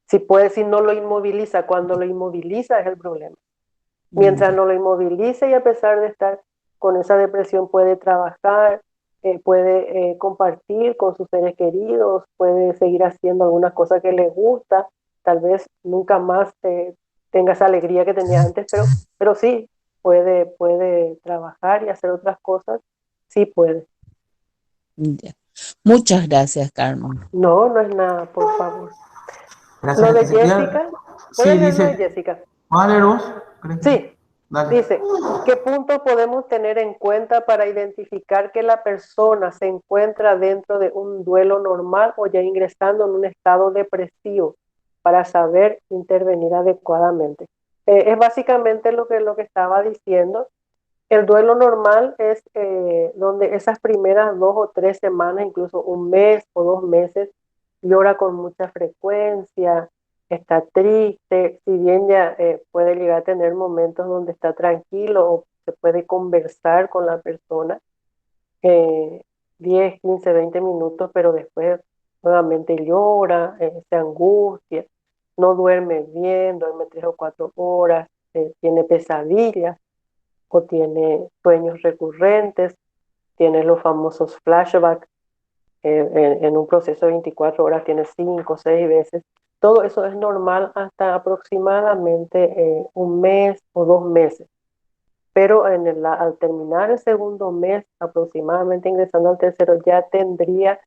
Si puede, si no lo inmoviliza, cuando lo inmoviliza es el problema. Mientras no lo inmovilice y a pesar de estar con esa depresión puede trabajar, puede compartir con sus seres queridos, puede seguir haciendo algunas cosas que le gusta, tal vez nunca más tenga esa alegría que tenía antes, pero sí, puede trabajar y hacer otras cosas, sí puede. Ya. Muchas gracias, Carmen. No, no es nada, por favor. Gracias, Lo de Leticia. Jessica, voy a Sí, leer lo de dice, Jessica. ¿vas a leer vos? Sí, Dale. dice, ¿qué puntos podemos tener en cuenta para identificar que la persona se encuentra dentro de un duelo normal o ya ingresando en un estado depresivo para saber intervenir adecuadamente? Es básicamente lo que estaba diciendo. El duelo normal es donde esas primeras 2 o 3 semanas, incluso un mes o 2 meses, llora con mucha frecuencia, está triste, si bien ya puede llegar a tener momentos donde está tranquilo o se puede conversar con la persona, eh, 10, 15, 20 minutos, pero después nuevamente llora, se angustia, no duerme bien, duerme 3 o 4 horas, tiene pesadillas o tiene sueños recurrentes, tiene los famosos flashbacks, en un proceso de 24 horas tiene 5 o 6 veces. Todo eso es normal hasta aproximadamente un mes o 2 meses. Pero al terminar el segundo mes, aproximadamente ingresando al tercero, ya tendría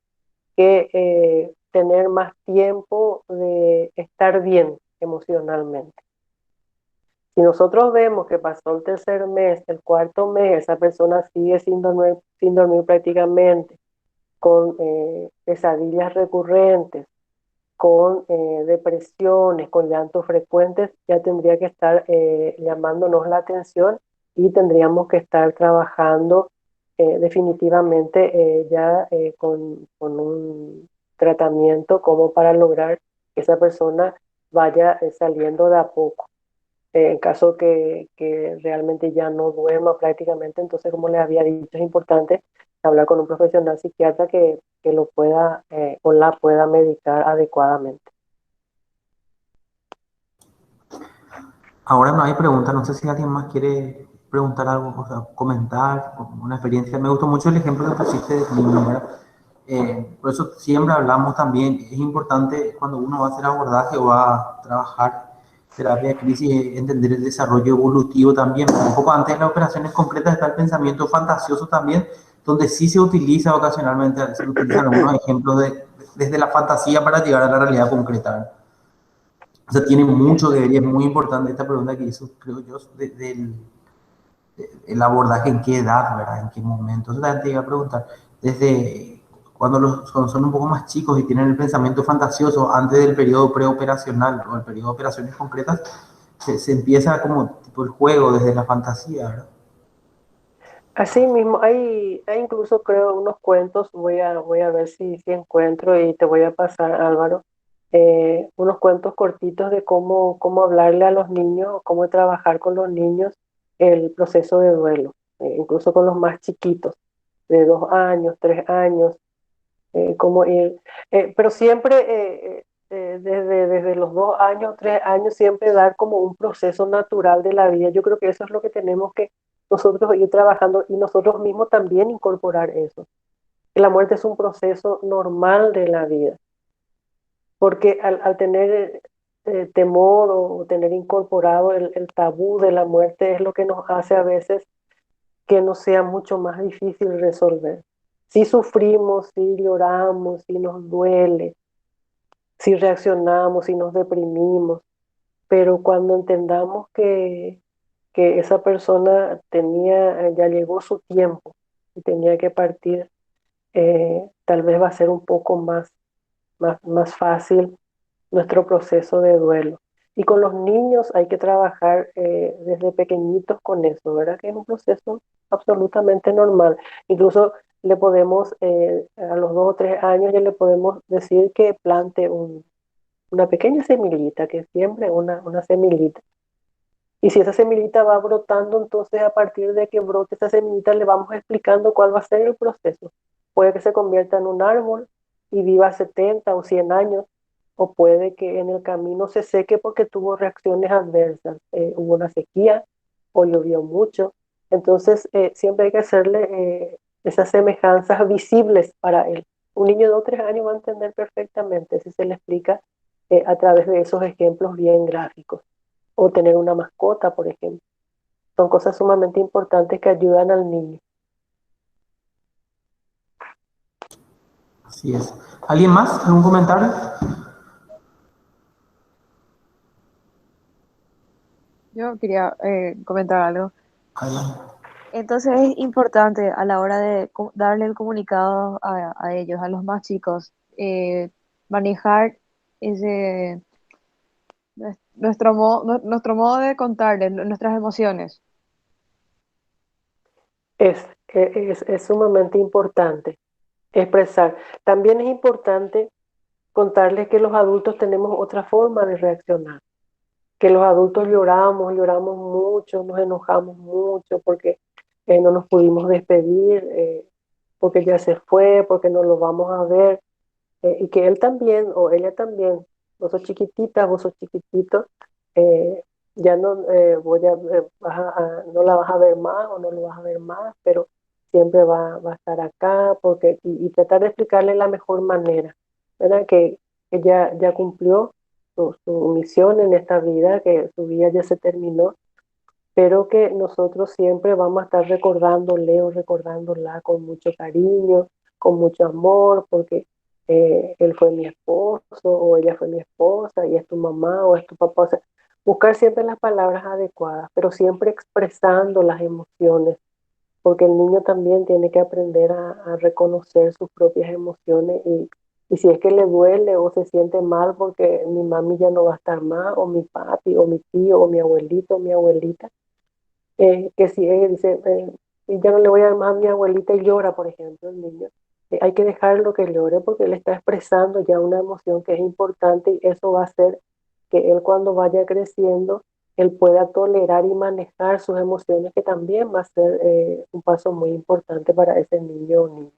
que tener más tiempo de estar bien emocionalmente. Si nosotros vemos que pasó el tercer mes, el cuarto mes, esa persona sigue sin dormir prácticamente, con pesadillas recurrentes, con depresiones, con llantos frecuentes, ya tendría que estar llamándonos la atención y tendríamos que estar trabajando definitivamente con un tratamiento como para lograr que esa persona vaya saliendo de a poco. En caso que realmente ya no duerma prácticamente, entonces, como les había dicho, es importante hablar con un profesional psiquiatra que lo pueda o la pueda medicar adecuadamente. Ahora no hay preguntas, no sé si alguien más quiere preguntar algo, o sea, comentar una experiencia. Me gustó mucho el ejemplo que pusiste de niño, ¿verdad? Por eso siempre hablamos también, es importante cuando uno va a hacer abordaje o va a trabajar terapia de crisis, entender el desarrollo evolutivo también. Un poco antes de las operaciones concretas está el pensamiento fantasioso también, donde sí se utiliza ocasionalmente, se utilizan algunos ejemplos desde la fantasía para llegar a la realidad concreta. O sea, tiene mucho que ver y es muy importante esta pregunta que hizo, creo yo, el abordaje en qué edad, ¿verdad? En qué momento. Eso también te iba a preguntar, desde cuando son un poco más chicos y tienen el pensamiento fantasioso antes del periodo preoperacional o el periodo de operaciones concretas, se empieza como tipo el juego desde la fantasía, ¿verdad? Así mismo, hay incluso creo unos cuentos, voy a ver si encuentro y te voy a pasar, Álvaro, unos cuentos cortitos de cómo hablarle a los niños, cómo trabajar con los niños el proceso de duelo, incluso con los más chiquitos, de 2 años, 3 años, cómo ir, pero siempre desde los 2 años, 3 años, siempre dar como un proceso natural de la vida. Yo creo que eso es lo que tenemos que nosotros ir trabajando y nosotros mismos también incorporar eso. Que la muerte es un proceso normal de la vida, porque al tener temor o tener incorporado el tabú de la muerte es lo que nos hace a veces que nos sea mucho más difícil resolver. Si sufrimos, si lloramos, si nos duele, si reaccionamos, si nos deprimimos, pero cuando entendamos que esa persona tenía, ya llegó su tiempo y tenía que partir, tal vez va a ser un poco más fácil nuestro proceso de duelo. Y con los niños hay que trabajar desde pequeñitos con eso, ¿verdad? Que es un proceso absolutamente normal. Incluso le podemos, a los 2 o 3 años, ya le podemos decir que plante una pequeña semillita, que siembre una semillita. Y si esa semillita va brotando, entonces a partir de que brote esa semillita le vamos explicando cuál va a ser el proceso. Puede que se convierta en un árbol y viva 70 o 100 años, o puede que en el camino se seque porque tuvo reacciones adversas. Hubo una sequía o llovió mucho. Entonces siempre hay que hacerle esas semejanzas visibles para él. Un niño de 2 o 3 años va a entender perfectamente si se le explica a través de esos ejemplos bien gráficos o tener una mascota, por ejemplo. Son cosas sumamente importantes que ayudan al niño. Así es. ¿Alguien más? ¿Algún comentario? Yo quería comentar algo. Adelante. Entonces es importante a la hora de darle el comunicado a ellos, a los más chicos, manejar ese nuestro modo de contarles nuestras emociones. Es sumamente importante expresar. También es importante contarles que los adultos tenemos otra forma de reaccionar, que los adultos lloramos mucho, nos enojamos mucho porque no nos pudimos despedir, porque ya se fue, porque no lo vamos a ver, y que él también o ella también, vos sos chiquitita, vos sos chiquitito, eh, ya no, no la vas a ver más o no lo vas a ver más, pero siempre va a estar acá, porque, y tratar de explicarle la mejor manera, ¿verdad? Que ella ya cumplió su misión en esta vida, que su vida ya se terminó, pero que nosotros siempre vamos a estar recordándole o recordándola con mucho cariño, con mucho amor, porque él fue mi esposo o ella fue mi esposa y es tu mamá o es tu papá. O sea, buscar siempre las palabras adecuadas, pero siempre expresando las emociones, porque el niño también tiene que aprender a reconocer sus propias emociones y si es que le duele o se siente mal porque mi mami ya no va a estar más, o mi papi, o mi tío, o mi abuelito, o mi abuelita, que si dice, y ya no le voy a dar más a mi abuelita y llora, por ejemplo, el niño, hay que dejarlo que llore porque él está expresando ya una emoción que es importante y eso va a hacer que él cuando vaya creciendo, él pueda tolerar y manejar sus emociones, que también va a ser un paso muy importante para ese niño o niña.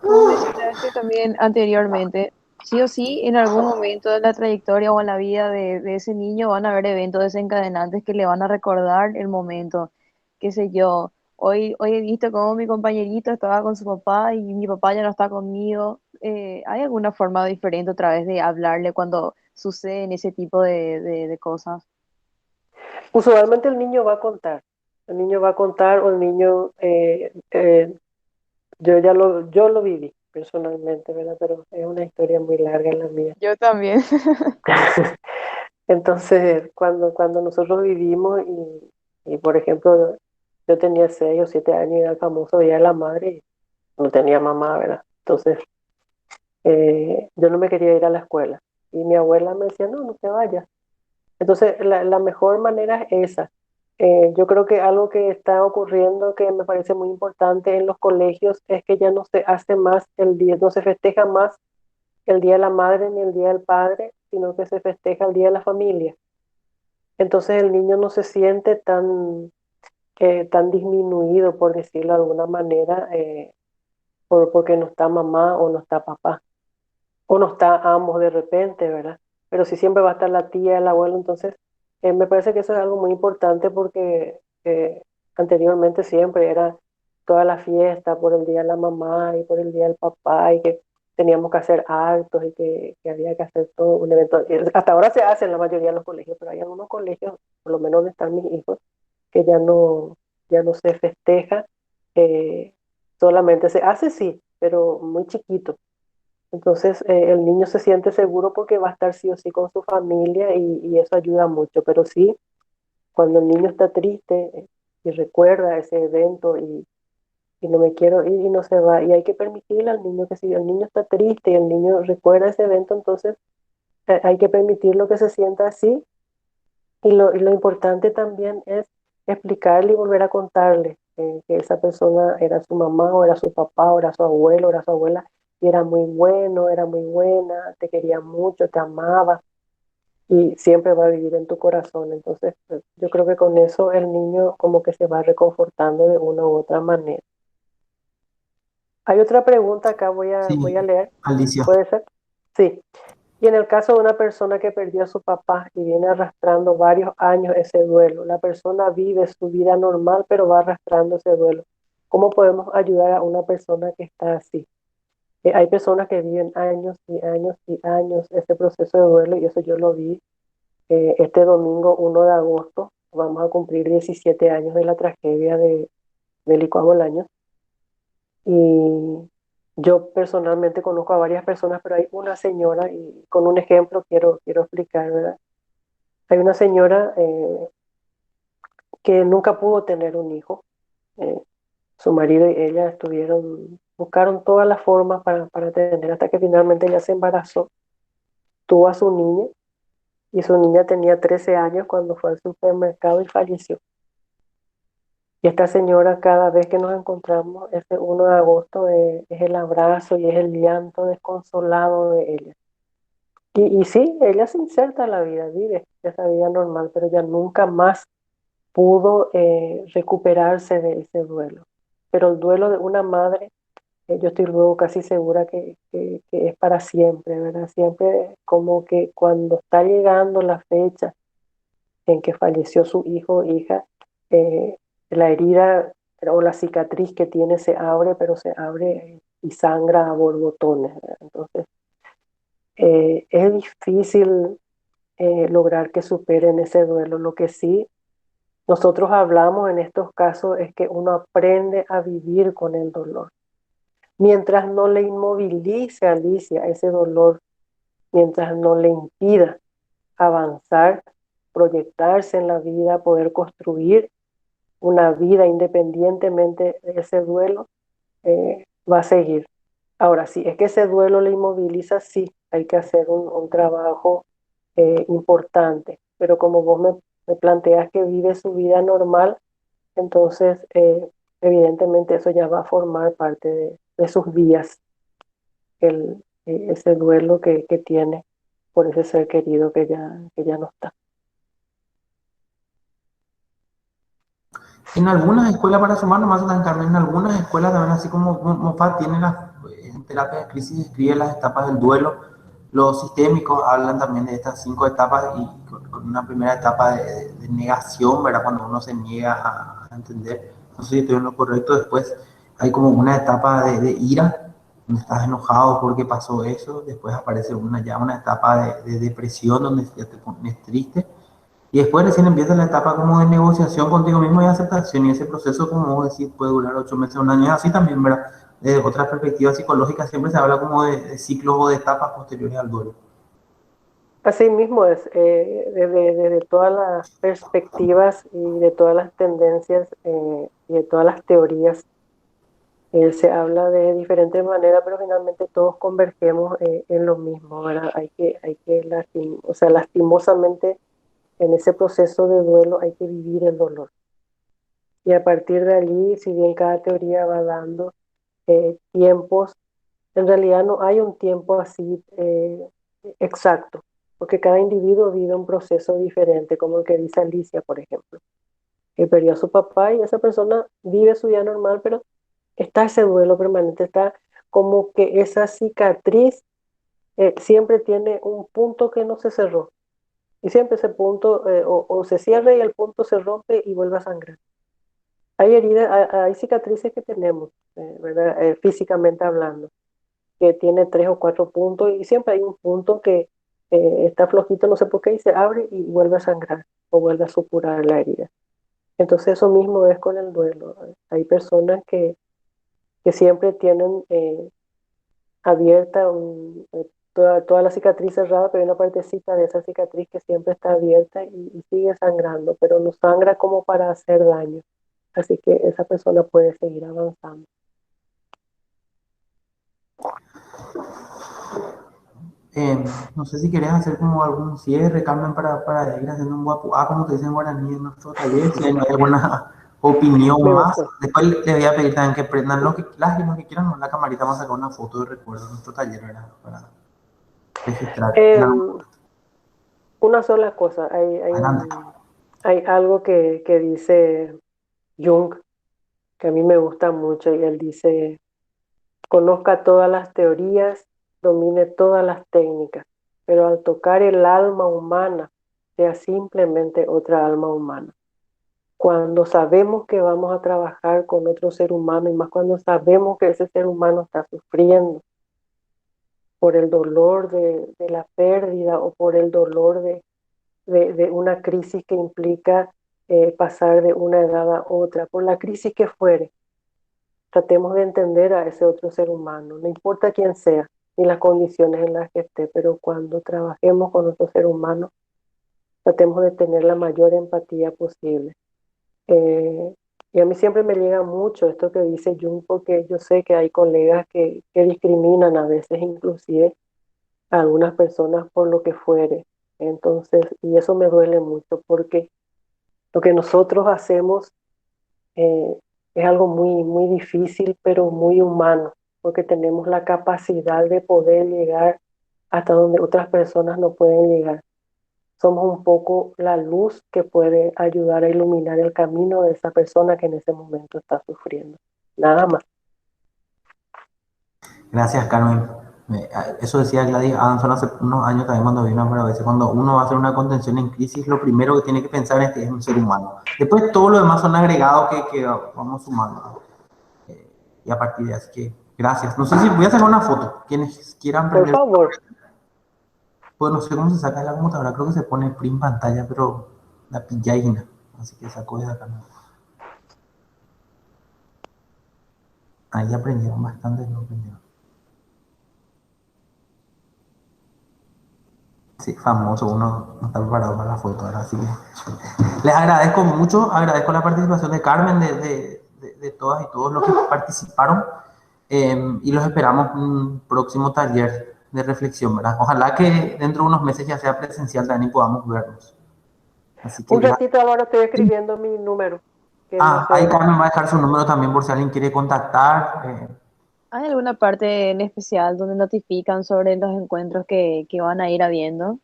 Como mencionaste también anteriormente, sí o sí, en algún momento de la trayectoria o en la vida de ese niño van a haber eventos desencadenantes que le van a recordar el momento. Qué sé yo, hoy he visto cómo mi compañerito estaba con su papá y mi papá ya no está conmigo. ¿Hay alguna forma diferente otra vez de hablarle cuando suceden ese tipo de cosas? Usualmente el niño va a contar o el niño, yo lo viví. personalmente, ¿verdad? Pero es una historia muy larga la mía. Yo también. Entonces, cuando nosotros vivimos y, por ejemplo, yo tenía 6 o 7 años y era el famoso Día de la Madre y no tenía mamá, ¿verdad? Entonces, yo no me quería ir a la escuela y mi abuela me decía, no, no te vayas. Entonces, la mejor manera es esa. Yo creo que algo que está ocurriendo que me parece muy importante en los colegios es que ya no se hace más el día, no se festeja más el Día de la Madre ni el Día del Padre, sino que se festeja el Día de la Familia. Entonces el niño no se siente tan disminuido, por decirlo de alguna manera, porque no está mamá o no está papá, o no está ambos de repente, ¿verdad? Pero si siempre va a estar la tía, el abuelo, entonces me parece que eso es algo muy importante porque anteriormente siempre era toda la fiesta por el día de la mamá y por el día del papá y que teníamos que hacer actos y que había que hacer todo un evento. Hasta ahora se hace en la mayoría de los colegios, pero hay algunos colegios, por lo menos donde están mis hijos, que ya no se festeja, eh, solamente se hace sí, pero muy chiquito. Entonces, el niño se siente seguro porque va a estar sí o sí con su familia y eso ayuda mucho. Pero sí, cuando el niño está triste y recuerda ese evento y no me quiero ir y no se va, y hay que permitirle al niño que si el niño está triste y el niño recuerda ese evento, entonces hay que permitirlo que se sienta así. Y lo importante también es explicarle y volver a contarle que esa persona era su mamá o era su papá o era su abuelo o era su abuela y era muy bueno, era muy buena, te quería mucho, te amaba y siempre va a vivir en tu corazón. Entonces, yo creo que con eso el niño como que se va reconfortando de una u otra manera. Hay otra pregunta acá, voy a Sí, leer. Alicia. ¿Puede ser? Sí. Y en el caso de una persona que perdió a su papá y viene arrastrando varios años ese duelo, la persona vive su vida normal, pero va arrastrando ese duelo. ¿Cómo podemos ayudar a una persona que está así? Hay personas que viven años y años y años ese proceso de duelo y eso yo lo vi este domingo 1 de agosto. Vamos a cumplir 17 años de la tragedia de Licuado Bolaños. Y yo personalmente conozco a varias personas, pero hay una señora, y con un ejemplo quiero explicar, ¿verdad? Hay una señora que nunca pudo tener un hijo. eh, Su marido y ella buscaron todas las formas para tener, hasta que finalmente ella se embarazó, tuvo a su niña, y su niña tenía 13 años cuando fue al supermercado y falleció. Y esta señora, cada vez que nos encontramos, ese 1 de agosto, es el abrazo y es el llanto desconsolado de ella. Y sí, ella se inserta en la vida, vive esa vida normal, pero ya nunca más pudo recuperarse de ese duelo. Pero el duelo de una madre, yo estoy luego casi segura que es para siempre, ¿verdad? Siempre como que cuando está llegando la fecha en que falleció su hijo o hija, la herida o la cicatriz que tiene se abre, pero se abre y sangra a borbotones, ¿verdad? Entonces, es difícil lograr que superen ese duelo. Lo que sí nosotros hablamos en estos casos es que uno aprende a vivir con el dolor. Mientras no le inmovilice a Alicia ese dolor, mientras no le impida avanzar, proyectarse en la vida, poder construir una vida independientemente de ese duelo, va a seguir. Ahora, si es que ese duelo le inmoviliza, sí, hay que hacer un trabajo importante, pero como vos me planteas que vive su vida normal, entonces evidentemente eso ya va a formar parte de sus días, ese duelo que tiene por ese ser querido que ya no está. En algunas escuelas, para sumar nomás, San Carmen, en algunas escuelas también, así como Mofat tiene en terapia de crisis, describe las etapas del duelo. Los sistémicos hablan también de estas 5 etapas y con una primera etapa de negación, ¿verdad? Cuando uno se niega a entender. No sé si estoy en lo correcto. Después hay como una etapa de ira, donde estás enojado porque pasó eso. Después aparece ya una etapa de depresión, donde ya te pones triste. Y después recién empieza la etapa como de negociación contigo mismo y aceptación. Y ese proceso, como vos decís, puede durar 8 meses, un año. Es así también, ¿verdad? desde otra perspectiva psicológica siempre se habla como de ciclos o de etapas posteriores al duelo. Así mismo es, desde todas las perspectivas y de todas las tendencias y de todas las teorías, se habla de diferentes maneras, pero finalmente todos convergemos en lo mismo, ¿verdad? O sea, lastimosamente en ese proceso de duelo hay que vivir el dolor. Y a partir de allí, si bien cada teoría va dando tiempos, en realidad no hay un tiempo así exacto, porque cada individuo vive un proceso diferente, como el que dice Alicia, por ejemplo, que perdió a su papá y esa persona vive su vida normal, pero está ese duelo permanente, está como que esa cicatriz siempre tiene un punto que no se cerró. Y siempre ese punto o se cierra y el punto se rompe y vuelve a sangrar. Hay heridas, hay cicatrices que tenemos, ¿verdad? Físicamente hablando, que tiene 3 o 4 puntos y siempre hay un punto que está flojito, no sé por qué, y se abre y vuelve a sangrar o vuelve a supurar la herida. Entonces eso mismo es con el duelo. Hay personas que siempre tienen abierta toda la cicatriz cerrada, pero hay una partecita de esa cicatriz que siempre está abierta y sigue sangrando, pero no sangra como para hacer daño. Así que esa persona puede seguir avanzando. No sé si querés hacer como algún cierre, Carmen, para ir haciendo un guapo, como te dicen en guaraní en nuestro taller, si hay alguna opinión Me más. gustó. Después les voy a pedir también que prendan las imágenes que quieran, la camarita, vamos a sacar una foto de recuerdo de nuestro taller, ¿verdad? Para registrar. Una sola cosa, Adelante. hay algo que dice Jung, que a mí me gusta mucho, y él dice: conozca todas las teorías, domine todas las técnicas, pero al tocar el alma humana, sea simplemente otra alma humana. Cuando sabemos que vamos a trabajar con otro ser humano, y más cuando sabemos que ese ser humano está sufriendo por el dolor de la pérdida o por el dolor de una crisis que implica pasar de una edad a otra, por la crisis que fuere, tratemos de entender a ese otro ser humano, no importa quién sea, ni las condiciones en las que esté, pero cuando trabajemos con otro ser humano, tratemos de tener la mayor empatía posible. Eh, y a mí siempre me llega mucho esto que dice Jung, porque yo sé que hay colegas que discriminan a veces inclusive a algunas personas por lo que fuere. Entonces, y eso me duele mucho porque lo que nosotros hacemos eh, es algo muy, muy difícil, pero muy humano, porque tenemos la capacidad de poder llegar hasta donde otras personas no pueden llegar. Somos un poco la luz que puede ayudar a iluminar el camino de esa persona que en ese momento está sufriendo. Nada más. Gracias, Carmen. Eso decía Gladys Adamson hace unos años también cuando vino, pero a veces cuando uno va a hacer una contención en crisis, lo primero que tiene que pensar es que es un ser humano. Después todo lo demás son agregados que vamos sumando. Y a partir de así que, gracias. No sé si voy a sacar una foto. Quienes quieran Por prender, favor. pues no sé cómo se saca de la computadora, creo que se pone print pantalla, pero la pillaina. Así que saco de acá. Ahí aprendieron bastante, no aprendieron. Sí, famoso, uno no está preparado para la foto, ¿verdad? Así que les agradezco mucho, agradezco la participación de Carmen, de todas y todos los que participaron, y los esperamos en un próximo taller de reflexión, ¿verdad? Ojalá que dentro de unos meses ya sea presencial también y podamos vernos. Así que Un ratito ahora estoy escribiendo mi número, que no ahí sé. Carmen va a dejar su número también por si alguien quiere contactar. ¿Hay alguna parte en especial donde notifican sobre los encuentros que van a ir habiendo?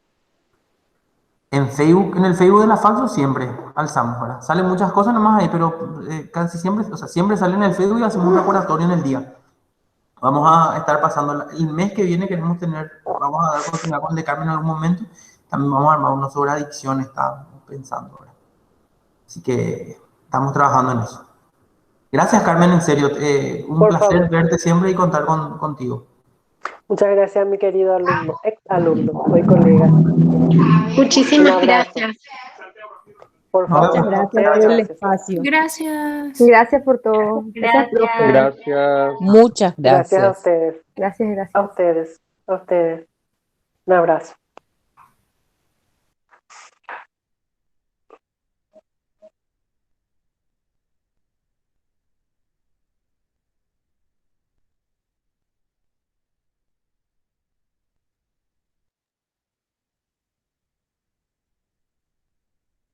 En Facebook, en el Facebook de la Falso siempre alzamos, ¿verdad? Salen muchas cosas nomás ahí, pero casi siempre, o sea, siempre sale en el Facebook y hacemos un recordatorio en el día. Vamos a estar pasando el mes que viene, vamos a dar continuidad con el de Carmen en algún momento. También vamos a armar uno sobre adicción, estamos pensando, ¿verdad? Así que estamos trabajando en eso. Gracias, Carmen, en serio. Un Por placer favor. verte siempre y contar contigo. Muchas gracias, mi querido alumno, ex alumno, hoy colega. Un Muchísimas abrazo. gracias. Por No, favor. Muchas A gracias ustedes, por el gracias. espacio. Gracias. Gracias por todo. Gracias, profe. Gracias. Muchas Gracias a gracias. ustedes. Gracias, A gracias. ustedes. A ustedes. Un abrazo.